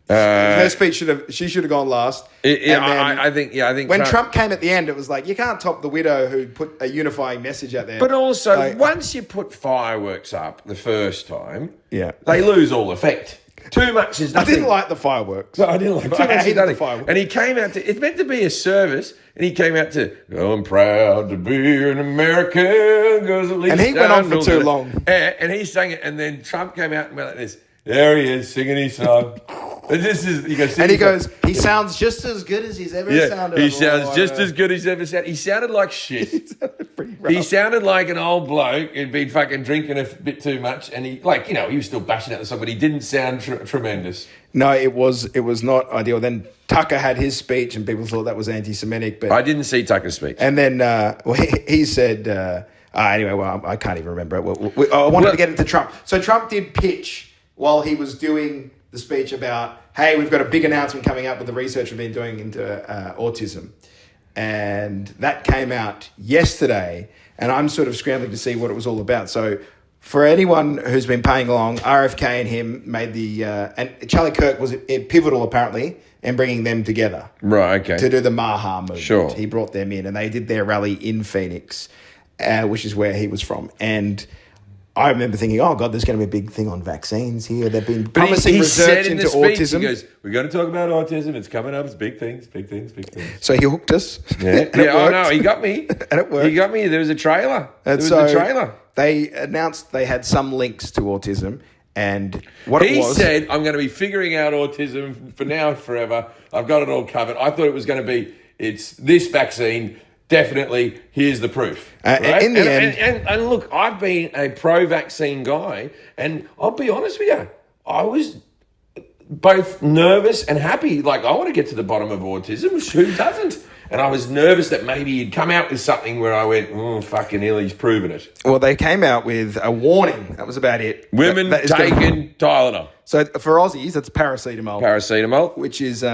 Her speech should have gone last. I think when Trump came at the end, it was like you can't top the widow who put a unifying message out there. But also, once you put fireworks up the first time, they lose all effect. Too much is nothing. I didn't like the fireworks. No, I didn't like. Too much is nothing. The fireworks. And he came out to. It's meant to be a service, and he came out to. Oh, I'm proud to be an American. And he went on for too long. And he sang it, and then Trump came out and went like this. There he is singing his song. He goes, he sounds just as good as he's ever sounded. He sounds just as good as he's ever sounded. He sounded like shit. He sounded like an old bloke who'd been fucking drinking a bit too much, and he was still bashing out the song, but he didn't sound tremendous. No, it was not ideal. Then Tucker had his speech, and people thought that was anti-Semitic. But I didn't see Tucker's speech. And then he said, anyway, I can't even remember it. I wanted to get into Trump. So Trump did pitch while he was doing the speech about, hey, we've got a big announcement coming up with the research we've been doing into autism. And that came out yesterday, and I'm sort of scrambling to see what it was all about. So for anyone who's been paying along, RFK and him made and Charlie Kirk was pivotal, apparently, in bringing them together. Right, okay. To do the Maha movement. Sure. He brought them in, and they did their rally in Phoenix, which is where he was from. And I remember thinking, oh, God, there's going to be a big thing on vaccines here. They've been promising research into autism. He goes, we're going to talk about autism. It's coming up. It's big things. So he hooked us. Yeah. No, he got me. And it worked. He got me. There was a trailer. They announced they had some links to autism. And what he said, I'm going to be figuring out autism for now and forever. I've got it all covered. I thought it was going to be, it's this vaccine. Definitely, here's the proof. Right? In the end... And look, I've been a pro-vaccine guy, and I'll be honest with you, I was both nervous and happy. Like, I want to get to the bottom of autism. Who doesn't? And I was nervous that maybe he'd come out with something where I went, oh, fucking hell, he's proven it. Well, they came out with a warning. That was about it. Women taking Tylenol. So for Aussies, that's paracetamol. Which is...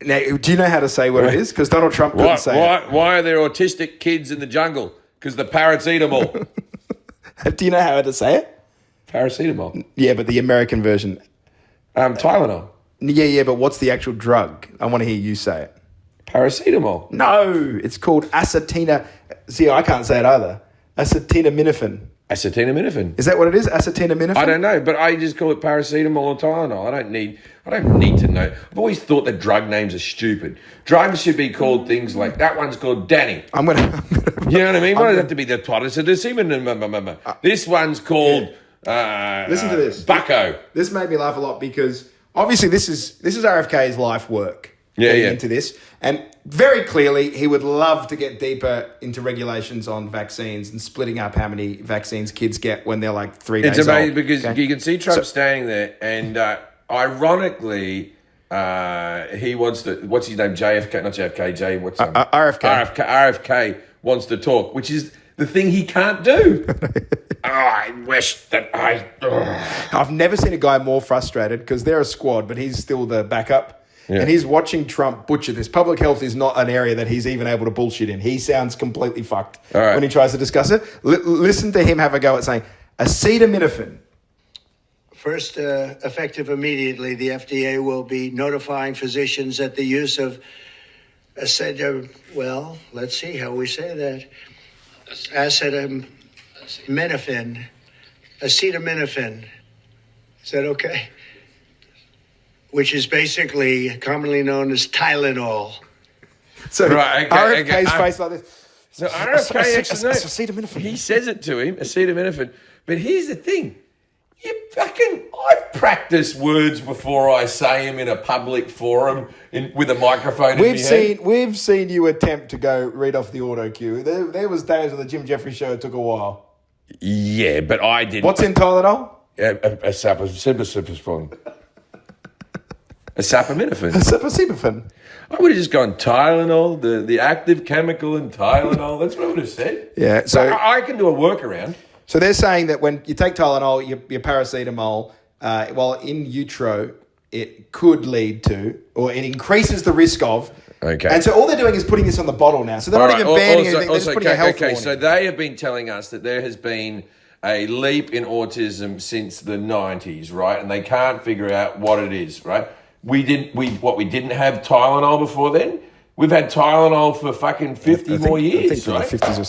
Now, do you know how to say what it is? Because Donald Trump couldn't say it. Why are there autistic kids in the jungle? Because the paracetamol. Do you know how to say it? Paracetamol. Yeah, but the American version. Tylenol. Yeah, but what's the actual drug? I want to hear you say it. Paracetamol. No, it's called acetina. See, I can't say it either. Acetaminophen. Acetaminophen. Is that what it is? Acetaminophen? I don't know, but I just call it paracetamol or Tylenol. I don't need to know. I've always thought that drug names are stupid. Drugs should be called things like, that one's called Danny. You know what I mean? Why does it have to be the Tylenol? This one's called... listen to this. Bucko. This made me laugh a lot because obviously this is RFK's life work. Into this. And very clearly, he would love to get deeper into regulations on vaccines and splitting up how many vaccines kids get when they're like 3 days old. It's amazing because you can see Trump standing there and ironically, he wants to, what's his name? JFK, not JFK, J, what's his name? RFK wants to talk, which is the thing he can't do. I wish that I've never seen a guy more frustrated because they're a squad, but he's still the backup. Yeah. And he's watching Trump butcher this. Public health is not an area that he's even able to bullshit in. He sounds completely fucked when he tries to discuss it. Listen to him have a go at saying, acetaminophen. First, effective immediately, the FDA will be notifying physicians that the use of let's see how we say that. Acetaminophen. Is that okay? Which is basically commonly known as Tylenol. So RFK's face like this. So RFK, he says it to him, acetaminophen. But here's the thing. I've practiced words before I say them in a public forum with a microphone in my head. We've seen you attempt to go read off the auto cue. There was days on the Jim Jefferies show it took a while. Yeah, but I didn't. What's in Tylenol? Acetaminophen. I would have just gone Tylenol, the active chemical in Tylenol. That's what I would have said. Yeah, so I can do a workaround. So they're saying that when you take Tylenol, your paracetamol, while in utero, it could lead to, or it increases the risk of. Okay. And so all they're doing is putting this on the bottle now. So they're not even banning anything. They're just putting a health warning. So they have been telling us that there has been a leap in autism since the 90s, right? And they can't figure out what it is, right? We didn't have Tylenol before then? We've had Tylenol for fucking 50 more years, right? 50s or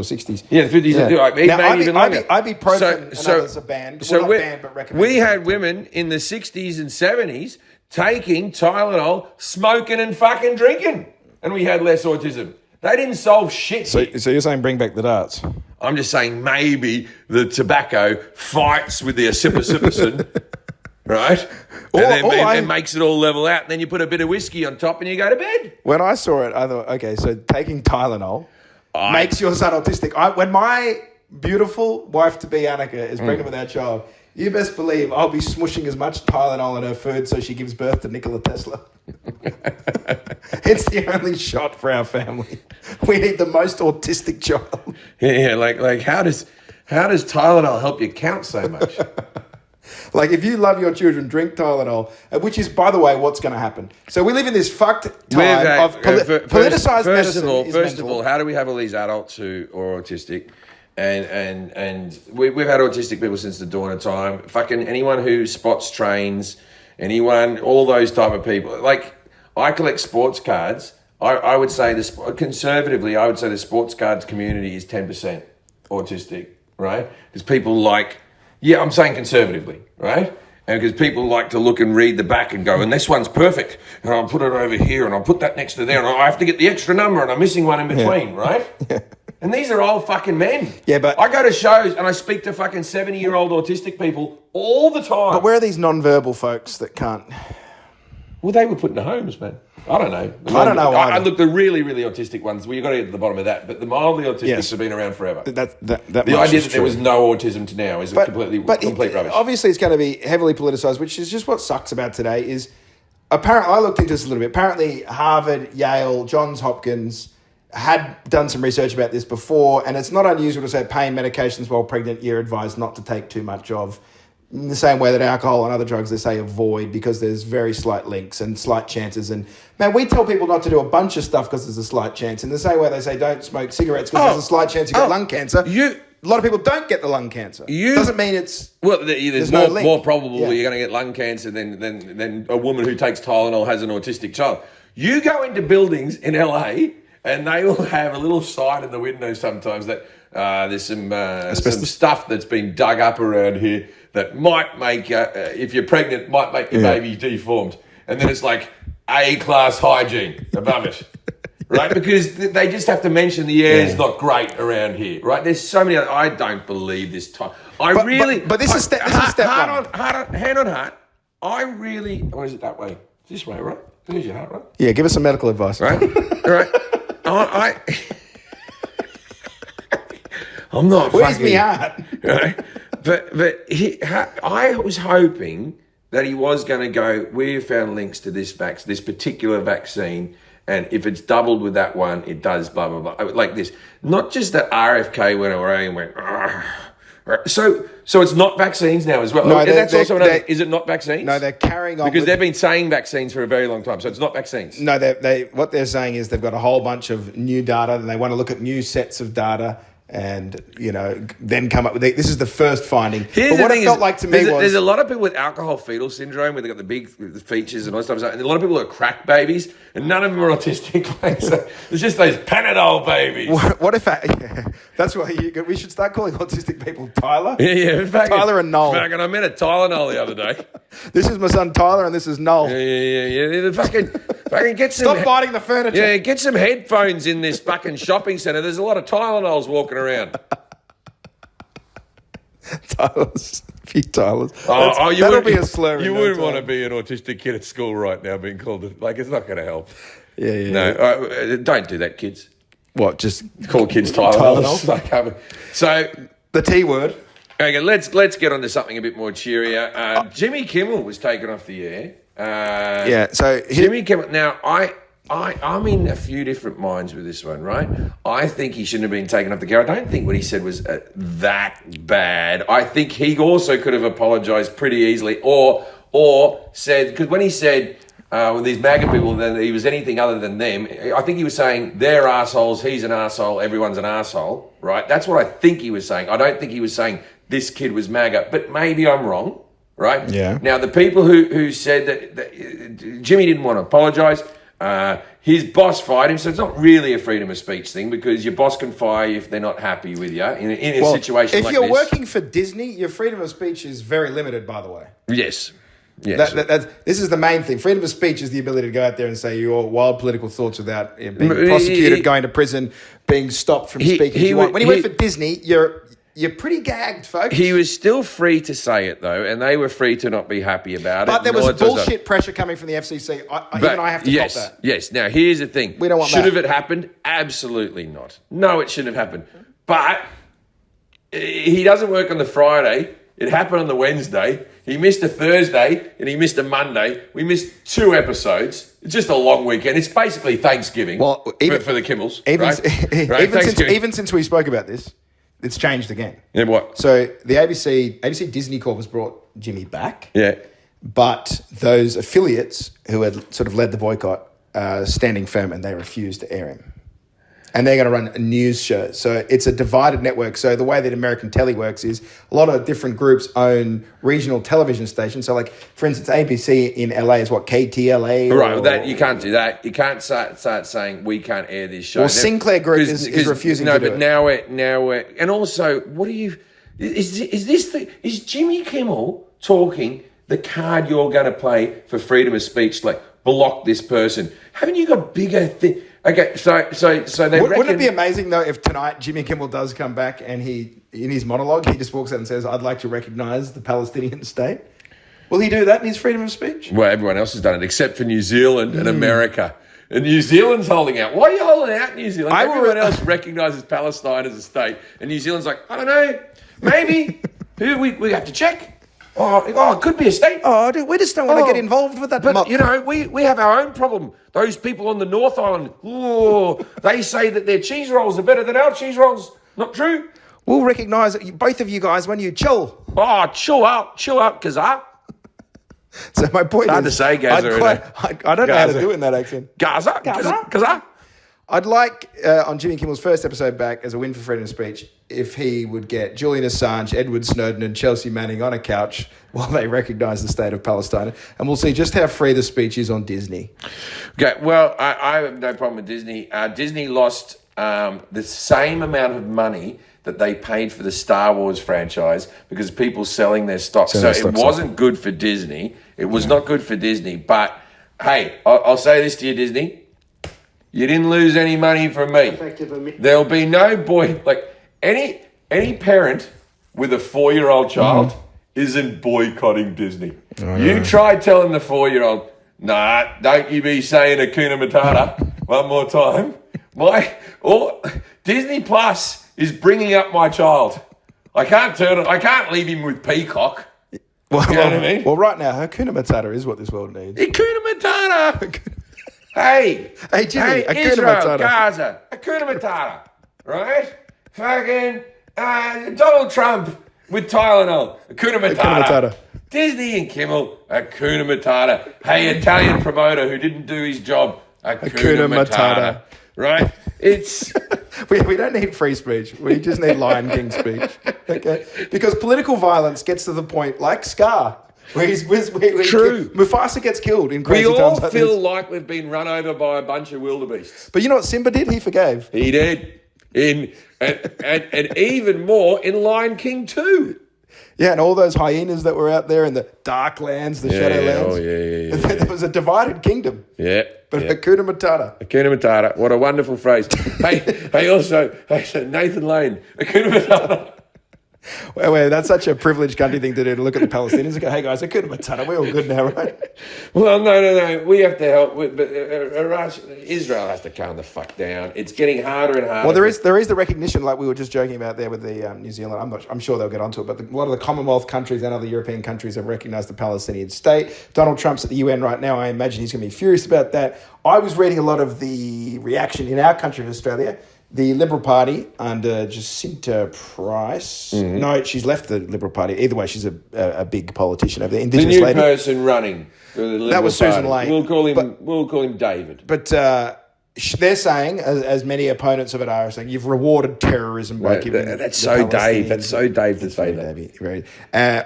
60s. Yeah, the 50s. Yeah. Maybe even longer. Ibuprofen and others are banned. So not banned, but recommended. We had women in the 60s and 70s taking Tylenol, smoking and fucking drinking. And we had less autism. They didn't solve shit. So you're saying bring back the darts? I'm just saying maybe the tobacco fights with the acetaminophen, right? And makes it all level out. And then you put a bit of whiskey on top and you go to bed. When I saw it, I thought, okay, so taking Tylenol makes your son autistic. When my beautiful wife-to-be, Annika, is pregnant with our child, you best believe I'll be smushing as much Tylenol in her food so she gives birth to Nikola Tesla. It's the only shot for our family. We need the most autistic child. Yeah, like how does Tylenol help you count so much? Like, if you love your children, drink Tylenol, which is, by the way, what's going to happen. So we live in this fucked time of politicized medicine. First of all, how do we have all these adults who are autistic? And we've had autistic people since the dawn of time. Fucking anyone who spots trains, all those type of people. Like, I collect sports cards. I would say conservatively, I would say the sports cards community is 10% autistic, right? Because people I'm saying conservatively, right? And because people like to look and read the back and go, and this one's perfect, and I'll put it over here, and I'll put that next to there, and I have to get the extra number, and I'm missing one in between, right? Yeah. And these are all fucking men. Yeah, but I go to shows and I speak to fucking 70-year-old autistic people all the time. But where are these non-verbal folks that can't? Well, they were put into homes, man. I don't know. I look, the really, really autistic ones, well, you've got to get to the bottom of that. But the mildly autistics have been around forever. The idea that there was no autism to now is complete rubbish. Obviously, it's going to be heavily politicized, which is just what sucks about today is, apparently, I looked into this a little bit. Apparently, Harvard, Yale, Johns Hopkins had done some research about this before, and it's not unusual to say pain medications while pregnant you're advised not to take too much of. In the same way that alcohol and other drugs, they say avoid because there's very slight links and slight chances. And man, we tell people not to do a bunch of stuff because there's a slight chance. In the same way they say don't smoke cigarettes because there's a slight chance you get lung cancer. a lot of people don't get the lung cancer. Doesn't mean it's... Well, there's more probable you're going to get lung cancer than a woman who takes Tylenol has an autistic child. You go into buildings in LA and they will have a little sign in the window sometimes that there's some stuff that's been dug up around here that might make, if you're pregnant, might make your baby deformed. And then it's like A-class hygiene above it. Right, because they just have to mention the air is not great around here. Right, there's so many. I don't believe this time. But this is step one. Hand on heart. I really. Or is it that way? This way, right? There's your heart, right? Yeah, give us some medical advice. Right, right. I'm not. Where's my heart? Right, but I was hoping that he was going to go. We found links to this particular vaccine. And if it's doubled with that one, it does blah, blah, blah. Like this. Not just that RFK went away and went, so it's not vaccines now as well. No, that's also another, is it not vaccines? No, they're carrying on. Because they've been saying vaccines for a very long time. So it's not vaccines. No, what they're saying is they've got a whole bunch of new data and they want to look at new sets of data and, then come up with this is the first finding. But what it felt like to me was... There's a lot of people with alcohol fetal syndrome where they've got the big features and all that stuff. And a lot of people are crack babies and none of them are autistic. So there's just those Panadol babies. What if... that's why we should start calling autistic people Tyler. Yeah. Tyler and Noel. I met a Tylenol the other day. This is my son Tyler and this is Noel. Yeah. Fucking get some... Stop biting the furniture. Yeah, get some headphones in this fucking shopping centre. There's a lot of Tylenols walking around. Tylers. A few Tylers. That'll be a slur. You wouldn't want to be an autistic kid at school right now being called... it's not going to help. Yeah. No, don't do that, kids. What, just... Call kids Tylenols? So... The T word. Okay, let's get on to something a bit more cheerier. Jimmy Kimmel was taken off the air. So... Jimmy Kimmel... Now, I'm in a few different minds with this one, right? I think he shouldn't have been taken off the air. I don't think what he said was that bad. I think he also could have apologised pretty easily or said... Because when he said... with these MAGA people, that he was anything other than them. I think he was saying they're assholes, he's an asshole, everyone's an asshole, right? That's what I think he was saying. I don't think he was saying this kid was MAGA, but maybe I'm wrong, right? Yeah. Now, the people who said that Jimmy didn't want to apologise, his boss fired him, so it's not really a freedom of speech thing because your boss can fire you if they're not happy with you in a situation like this. If you're working for Disney, your freedom of speech is very limited, by the way. Yes. Yes. This is the main thing. Freedom of speech is the ability to go out there and say your wild political thoughts without being prosecuted, going to prison, being stopped from speaking if you want. When you work for Disney, you're pretty gagged, folks. He was still free to say it, though, and they were free to not be happy about it. But there was bullshit pressure coming from the FCC. Even I have to cop that. Yes. Now, here's the thing. We don't want Should that. have it happened? Absolutely not. No, it shouldn't have happened. But he doesn't work on the Friday. It happened on the Wednesday. He missed a Thursday and he missed a Monday. We missed 2 episodes. It's just a long weekend. It's basically Thanksgiving for the Kimmels. Even since we spoke about this, it's changed again. Yeah, what? So the ABC Disney Corp has brought Jimmy back. Yeah. But those affiliates who had sort of led the boycott are standing firm and they refuse to air him. And they're going to run a news show. So it's a divided network. So the way that American telly works is a lot of different groups own regional television stations. So like, for instance, ABC in LA is what, KTLA? Right, you can't do that. You can't start saying we can't air this show. Well, Sinclair Group is refusing to do it. No, but now we're... And also, what do you... Is Jimmy Kimmel talking the card you're going to play for freedom of speech, like block this person? Haven't you got bigger things... Okay, so they reckon... Wouldn't it be amazing, though, if tonight Jimmy Kimmel does come back and he, in his monologue, he just walks out and says, I'd like to recognise the Palestinian state? Will he do that in his freedom of speech? Well, everyone else has done it, except for New Zealand and America. And New Zealand's holding out. Why are you holding out, New Zealand? Everyone else recognises Palestine as a state. And New Zealand's like, I don't know, maybe. We have to check. Oh, it could be a state. We just don't want to get involved with that. But, we have our own problem. Those people on the North Island, they say that their cheese rolls are better than our cheese rolls. Not true. We'll recognise both of you guys when you chill. Chill out, Gaza. So my point hard to say, Gaza. I don't know how to do it in that accent. Gaza. I'd like, on Jimmy Kimmel's first episode back, as a win for freedom of speech, if he would get Julian Assange, Edward Snowden and Chelsea Manning on a couch while they recognise the state of Palestine. And we'll see just how free the speech is on Disney. Okay, well, I have no problem with Disney. Disney lost the same amount of money that they paid for the Star Wars franchise because people selling their stocks. So it wasn't good for Disney. It was not good for Disney. But, hey, I'll say this to you, Disney. You didn't lose any money from me. There'll be no boy, like any parent with a 4-year-old child isn't boycotting Disney. You try telling the 4-year-old, nah, don't you be saying Hakuna Matata one more time. Disney Plus is bringing up my child. I can't leave him with Peacock. Well, you know what I mean? Well, right now, Hakuna Matata is what this world needs. Hakuna Matata. Hey, Jimmy, Hakuna Israel, Matata. Gaza, Hakuna Matata, right? Fucking Donald Trump with Tylenol, Hakuna Matata. Disney and Kimmel, Hakuna Matata. Hey, Italian promoter who didn't do his job, Hakuna Matata. Right? It's... we don't need free speech. We just need Lion King speech. Okay? Because political violence gets to the point, like Scar, where True. Mufasa gets killed in crazy times. We all like feel this. like we've been run over by a bunch of wildebeests. But you know what Simba did? He forgave. He did. And even more in Lion King 2. Yeah, and all those hyenas that were out there in the dark lands, the Shadowlands. Oh, yeah. There was a divided kingdom. Yeah. But Hakuna Matata. Hakuna Matata. What a wonderful phrase. Also, Nathan Lane. Hakuna Matata. Wait, that's such a privileged country thing to do, to look at the Palestinians and go, hey guys, Hakuna Matata, we're all good now, right? Well, no. We have to help. But Israel has to calm the fuck down. It's getting harder and harder. Well, there is the recognition, like we were just joking about there with the New Zealand. I'm sure they'll get onto it, but a lot of the Commonwealth countries and other European countries have recognised the Palestinian state. Donald Trump's at the UN right now. I imagine he's going to be furious about that. I was reading a lot of the reaction in our country of Australia. The Liberal Party under Jacinta Price. Mm-hmm. No, she's left the Liberal Party. Either way, she's a big politician over there. Indigenous the new lady. Person running for the Liberal that was Party. Susan Lane. We'll call him David. But they're saying, as many opponents of it are saying, you've rewarded terrorism by giving. That's so Dave. That's so Dave to say that.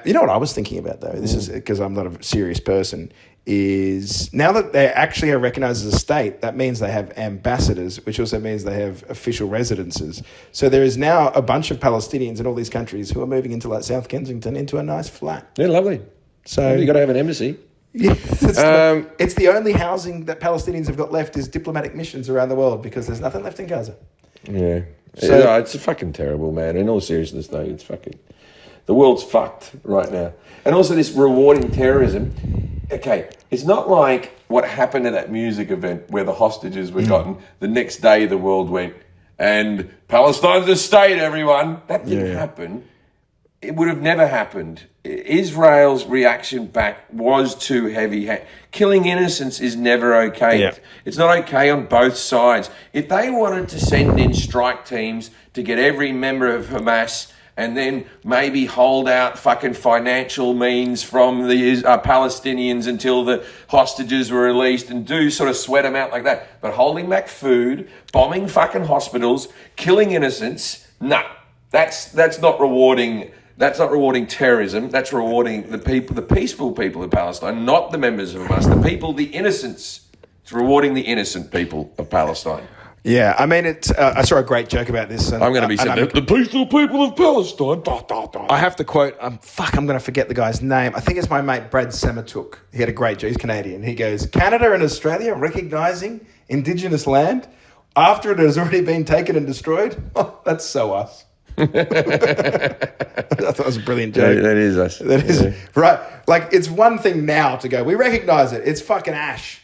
You know what I was thinking about though? This is because I'm not a serious person. Is now that they actually are recognised as a state, that means they have ambassadors, which also means they have official residences. So there is now a bunch of Palestinians in all these countries who are moving into like South Kensington into a nice flat. Yeah, lovely. So you've got to have an embassy. Yeah, it's the only housing that Palestinians have got left is diplomatic missions around the world because there's nothing left in Gaza. Yeah. So it's fucking terrible, man. In all seriousness, though, it's fucking... The world's fucked right now. And also this rewarding terrorism. Okay, it's not like what happened at that music event where the hostages were gotten. The next day the world went, and Palestine's a state, everyone. That didn't happen. It would have never happened. Israel's reaction back was too heavy. Killing innocents is never okay. Yeah. It's not okay on both sides. If they wanted to send in strike teams to get every member of Hamas and then maybe hold out fucking financial means from the Palestinians until the hostages were released and do sort of sweat them out like that. But holding back food, bombing fucking hospitals, killing innocents, nah, that's not rewarding. That's not rewarding terrorism. That's rewarding the people, the peaceful people of Palestine, not the members of Hamas, the people, the innocents. It's rewarding the innocent people of Palestine. Yeah, I mean, I saw a great joke about this. And I'm going to be saying, the peaceful people of Palestine. I have to quote, I'm going to forget the guy's name. I think it's my mate Brad Sematuk. He had a great joke. He's Canadian. He goes, Canada and Australia recognising Indigenous land after it has already been taken and destroyed? Oh, that's so us. I thought it was a brilliant joke. That is us. That is, right. Like, it's one thing now to go, we recognise it. It's fucking ash.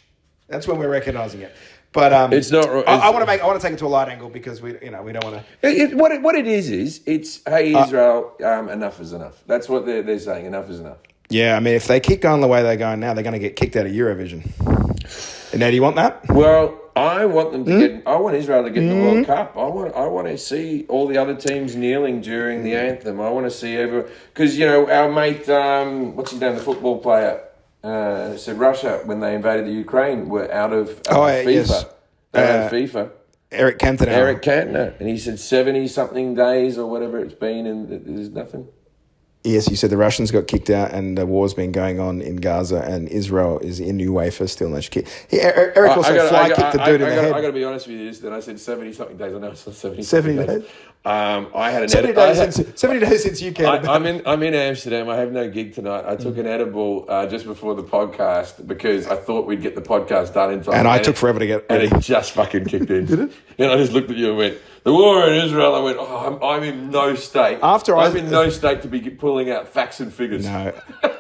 That's when we're recognising it. But it's not. I want to take it to a light angle because we don't want to. What it is it's hey Israel, enough is enough. That's what they're saying. Enough is enough. Yeah, I mean, if they keep going the way they're going now, they're going to get kicked out of Eurovision. And now, do you want that? Well, I want them to get. I want Israel to get the World Cup. I want to see all the other teams kneeling during the anthem. I want to see everyone because our mate, what's his name, the football player. Said Russia, when they invaded the Ukraine, were out of FIFA. Yes. They're out of FIFA. Eric Cantona. Eric Cantona. And he said 70-something days or whatever it's been, and there's nothing. Yes, you said the Russians got kicked out and the war's been going on in Gaza and Israel is in UEFA still no kick. Eric also kicked the dude in the head. I got to be honest with you. Then I said 70-something days. I know it's not 70 days. I had an 70 days since you came. I'm in Amsterdam. I have no gig tonight. I took an edible just before the podcast because I thought we'd get the podcast done in time. And I took forever to get ready. And it just fucking kicked in. Did it? And I just looked at you and went, the war in Israel. I went, I'm in no state. I'm in no state to be pulling out facts and figures. No.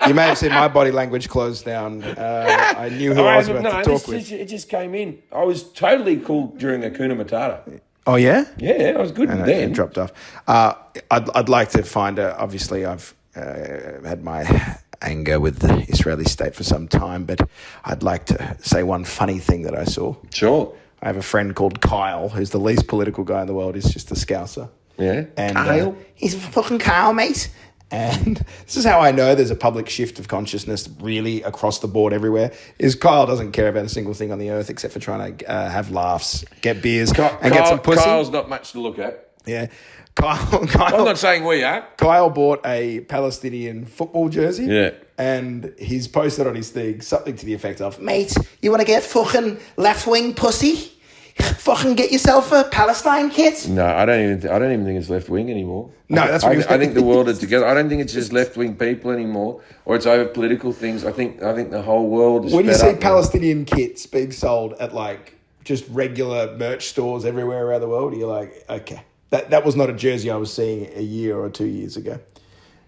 You may have seen my body language close down. I knew who I was about to talk with. It just came in. I was totally cool during Hakuna Matata. Oh, yeah? Yeah, I was good then. It dropped off. I'd like to find out, obviously, I've had my anger with the Israeli state for some time, but I'd like to say one funny thing that I saw. Sure. I have a friend called Kyle, who's the least political guy in the world. He's just a Scouser. Yeah. And, Kyle? He's a fucking Kyle, mate. And this is how I know there's a public shift of consciousness really across the board everywhere, is Kyle doesn't care about a single thing on the earth except for trying to have laughs, get beers, and get some pussy. Kyle's not much to look at. Yeah. Kyle, I'm not saying we are. Kyle bought a Palestinian football jersey. Yeah. And he's posted on his thing something to the effect of, mate, you want to get fucking left-wing pussy? Fucking get yourself a Palestine kit. No, I don't even think it's left wing anymore. No, that's what I think the world is together. I don't think it's just left wing people anymore, or it's over political things. I think the whole world is. When you see Palestinian kits being sold at like just regular merch stores everywhere around the world, you're like, okay, that was not a jersey I was seeing a year or 2 years ago,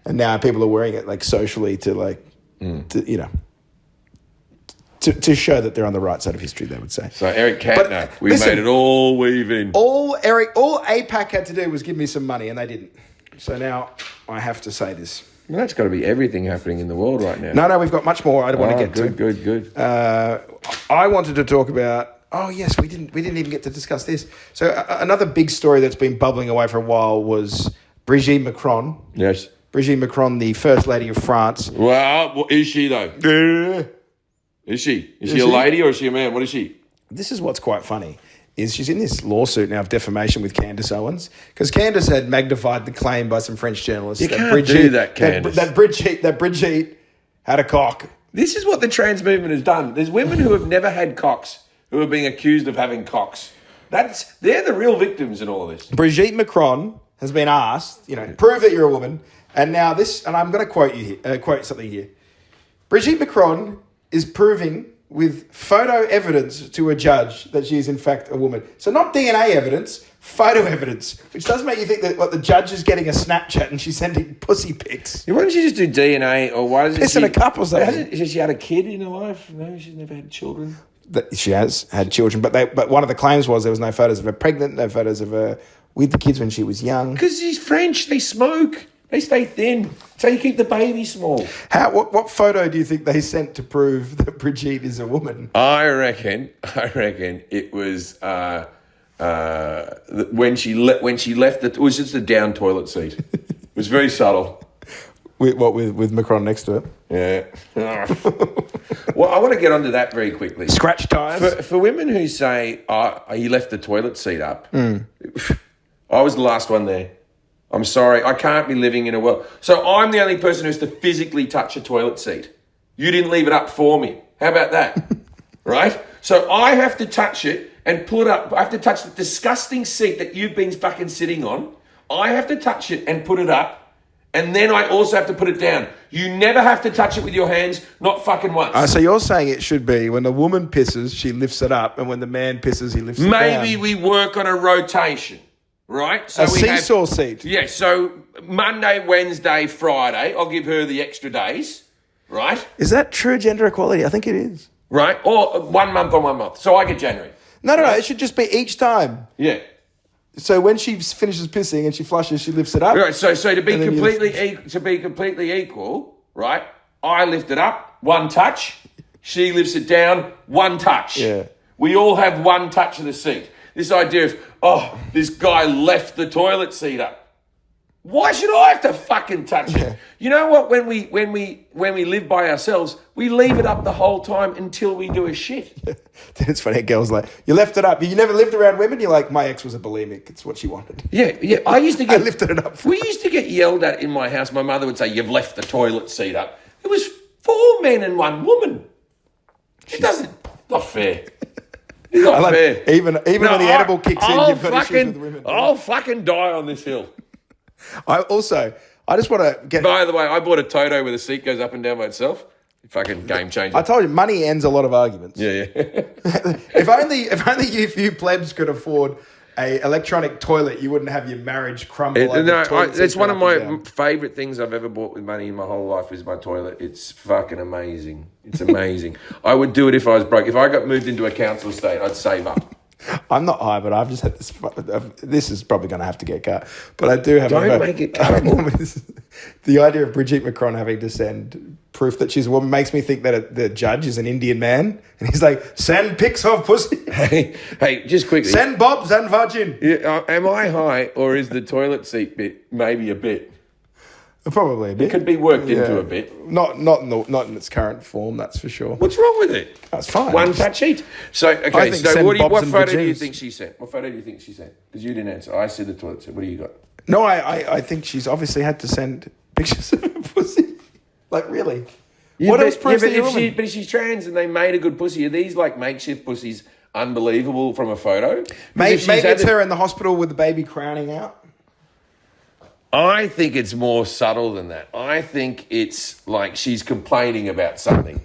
and now people are wearing it like socially to like, to, you know. To show that they're on the right side of history, they would say. So Eric Cantona, made it all weave in. All APAC had to do was give me some money, and they didn't. So now I have to say this. Well, that's got to be everything happening in the world right now. No, we've got much more I don't want to get to. Good. I wanted to talk about. Oh yes, we didn't even get to discuss this. So another big story that's been bubbling away for a while was Brigitte Macron. Yes. Brigitte Macron, the First Lady of France. Well, is she though? Is she? Is she a lady or is she a man? What is she? This is what's quite funny, is she's in this lawsuit now of defamation with Candace Owens, because Candace had magnified the claim by some French journalists. You can't do that, Candace. That Brigitte had a cock. This is what the trans movement has done. There's women who have never had cocks who are being accused of having cocks. They're the real victims in all of this. Brigitte Macron has been asked, prove that you're a woman, and now this, and I'm going to quote you here, quote something here. Brigitte Macron is proving with photo evidence to a judge that she is in fact a woman. So not DNA evidence, photo evidence, which does make you think that the judge is getting a Snapchat and she's sending pussy pics. Why don't you just do DNA, or why does it? Pissing a cup or something. Has she had a kid in her life? No, she's never had children. She has had children, but one of the claims was there was no photos of her pregnant, no photos of her with the kids when she was young. Because she's French, they smoke. They stay thin. So you keep the baby small. What photo do you think they sent to prove that Brigitte is a woman? I reckon it was when she left it was just a down toilet seat. It was very subtle. With Macron next to it? Yeah. Well, I want to get onto that very quickly. Scratch tires? For women who say, he left the toilet seat up, I was the last one there. I'm sorry, I can't be living in a world. So I'm the only person who has to physically touch a toilet seat. You didn't leave it up for me. How about that? Right? So I have to touch it and pull it up. I have to touch the disgusting seat that you've been fucking sitting on. I have to touch it and put it up. And then I also have to put it down. You never have to touch it with your hands, not fucking once. So you're saying it should be when the woman pisses, she lifts it up, and when the man pisses, he lifts it down. Maybe we work on a rotation. Right? So a seesaw seat. Yeah, so Monday, Wednesday, Friday, I'll give her the extra days, right? Is that true gender equality? I think it is. Right? Or 1 month on 1 month. So I get January. No, it should just be each time. Yeah. So when she finishes pissing and she flushes, she lifts it up. Right, so to be completely equal, right? I lift it up, one touch. She lifts it down, one touch. Yeah. We all have one touch of the seat. This idea of, this guy left the toilet seat up. Why should I have to fucking touch it? You know what? When we live by ourselves, we leave it up the whole time until we do a shit. It's funny. A girl's like, you left it up. You never lived around women. You're like, my ex was a bulimic. It's what she wanted. Yeah. I used to get I lifted it up. We used to get yelled at in my house. My mother would say, "You've left the toilet seat up." It was 4 men and 1 woman. Not fair. It's not fair. Even when the edible kicks in, you've got issues with women. I'll fucking die on this hill. I just want to get... By the way, I bought a Toto where the seat goes up and down by itself. Fucking game changer. I told you, money ends a lot of arguments. Yeah. If only you plebs could afford a electronic toilet, you wouldn't have your marriage crumble. It's one of my favourite things I've ever bought with money in my whole life is my toilet. It's fucking amazing. It's amazing. I would do it if I was broke. If I got moved into a council estate, I'd save up. I'm not high, but I've just had this. This is probably going to have to get cut. But I do have. Don't make it cuttable. The idea of Brigitte Macron having to send proof that she's a woman makes me think that the judge is an Indian man, and he's like, "Send pics of pussy." Hey, just quickly. Send bobs and virgin. Yeah, am I high, or is the toilet seat bit maybe a bit? Probably a bit. It could be worked into a bit. Not in its current form, that's for sure. What's wrong with it? That's fine. One fat sheet. So, okay, what photo do you think she sent? What photo do you think she sent? Because you didn't answer. I said the toilet seat. What do you got? No, I think she's obviously had to send pictures of her pussy. Like, really? What else proves that you're a woman? But if she's trans and they made a good pussy, are these like makeshift pussies unbelievable from a photo? Maybe it's her in the hospital with the baby crowning out. I think it's more subtle than that. I think it's like she's complaining about something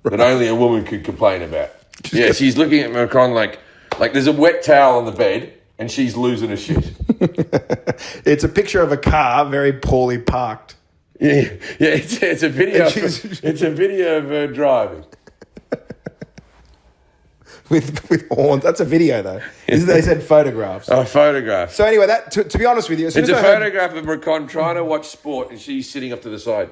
that only a woman could complain about. She's looking at Macron like there's a wet towel on the bed and she's losing her shit. It's a picture of a car very poorly parked. Yeah. It's a video. It's a video of her driving. With horns. That's a video, though. They said photographs. Oh, photographs. So anyway, to be honest with you... It's a photograph of Macron trying to watch sport and she's sitting up to the side.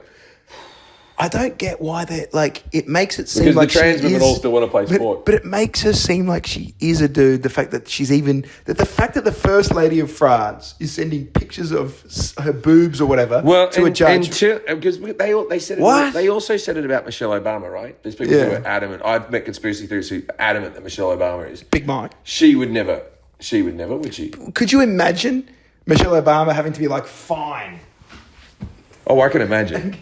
I don't get why they it makes it seem like the trans women all still want to play sport. But it makes her seem like she is a dude. The fact that the fact that the First Lady of France is sending pictures of her boobs or whatever to a judge. Because they said it. What? They also said it about Michelle Obama, right? There's people who are adamant. I've met conspiracy theorists who are adamant that Michelle Obama is Big Mike. She would never, would she? Could you imagine Michelle Obama having to be like, fine? Oh, I can imagine.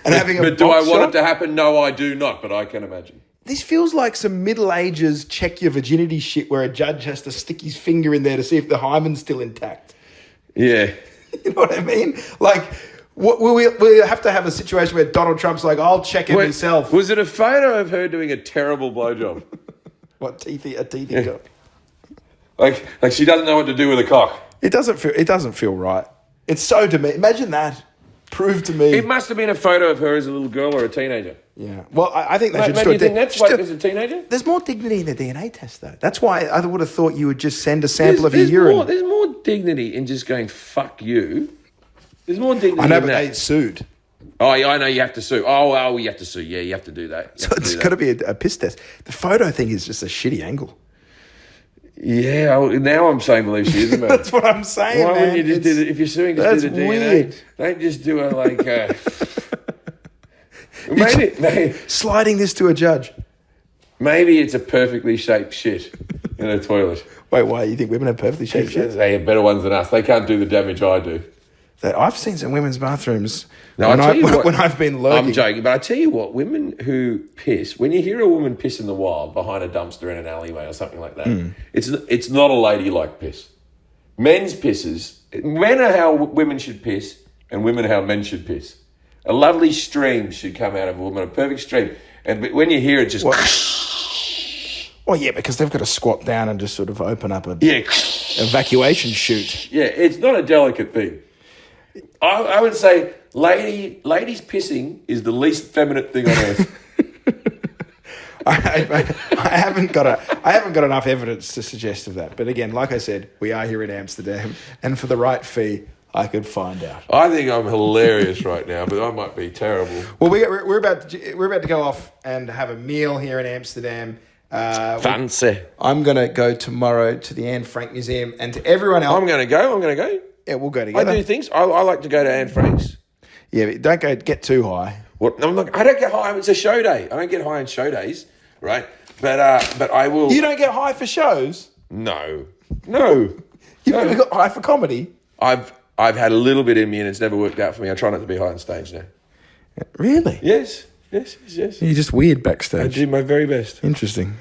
But do I want it to happen? No, I do not, but I can imagine. This feels like some Middle Ages check your virginity shit where a judge has to stick his finger in there to see if the hymen's still intact. Yeah. You know what I mean? Like, we have to have a situation where Donald Trump's like, I'll check it myself. Was it a photo of her doing a terrible blowjob? A teethy job? Like she doesn't know what to do with a cock. It doesn't feel right. It's so demeaning. Imagine that. Prove to me. It must have been a photo of her as a little girl or a teenager. Yeah. Well, I think they should still... Maybe you think that's like as a teenager? There's more dignity in the DNA test, though. That's why I would have thought you would just send a sample of your urine. There's more dignity in just going, fuck you. There's more dignity in that. I know, but they sued. Oh, yeah, I know you have to sue. Oh, you have to sue. Yeah, you have to do that. So it's got to be a piss test. The photo thing is just a shitty angle. Yeah, now I'm saying believe she is a man. That's what I'm saying. Why wouldn't you just do it? If you're suing, just do the weird. DNA. Don't just do maybe sliding this to a judge. Maybe it's a perfectly shaped shit in a toilet. Wait, why? You think women have perfectly shaped shit? They have better ones than us. They can't do the damage I do. I've seen some women's bathrooms when I've been lurking. I'm joking, but I tell you what, women who piss, when you hear a woman piss in the wild behind a dumpster in an alleyway or something like that, it's not a ladylike piss. Men's pisses, men are how women should piss and women are how men should piss. A lovely stream should come out of a woman, a perfect stream. And when you hear it just... Well, yeah, because they've got to squat down and just sort of open up an evacuation chute. Yeah, it's not a delicate thing. I would say ladies pissing is the least feminine thing on earth. I haven't got enough evidence to suggest of that. But again, like I said, we are here in Amsterdam, and for the right fee, I could find out. I think I'm hilarious right now, but I might be terrible. Well, we're about to go off and have a meal here in Amsterdam. Fancy. I'm going to go tomorrow to the Anne Frank Museum, and to everyone else. I'm going to go. Yeah, we'll go together. I do things. I like to go to Anne Frank's. Yeah, but don't get too high. What? No, I don't get high. It's a show day. I don't get high on show days, right? But I will. You don't get high for shows? No. You've never got high for comedy? I've had a little bit in me and it's never worked out for me. I try not to be high on stage now. Really? Yes. You're just weird backstage. I do my very best. Interesting.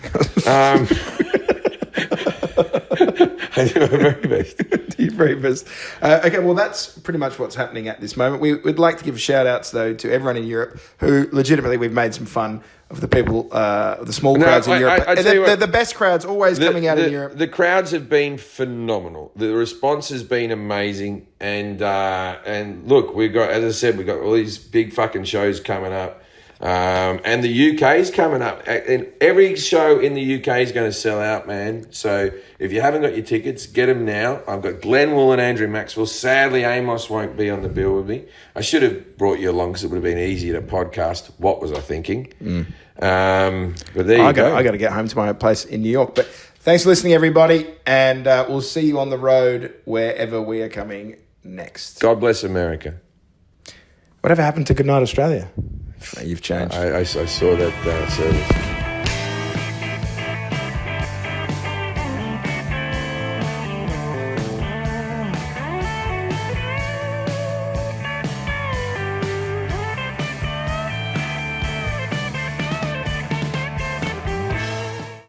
I do my very best. Do your very best. Okay, well, that's pretty much what's happening at this moment. We'd like to give shout-outs, though, to everyone in Europe who, legitimately, we've made some fun of the people, the small crowds in Europe. They're the best crowds always coming out in Europe. The crowds have been phenomenal. The response has been amazing. And look, we've got all these big fucking shows coming up. And the UK is coming up. And every show in the UK is going to sell out, man. So if you haven't got your tickets, get them now. I've got Glenn Wool and Andrew Maxwell. Sadly, Amos won't be on the bill with me. I should have brought you along because it would have been easier to podcast. What was I thinking? But there you go. I got to get home to my place in New York. But thanks for listening, everybody. And we'll see you on the road wherever we are coming next. God bless America. Whatever happened to Goodnight Australia? You've changed. I saw that service.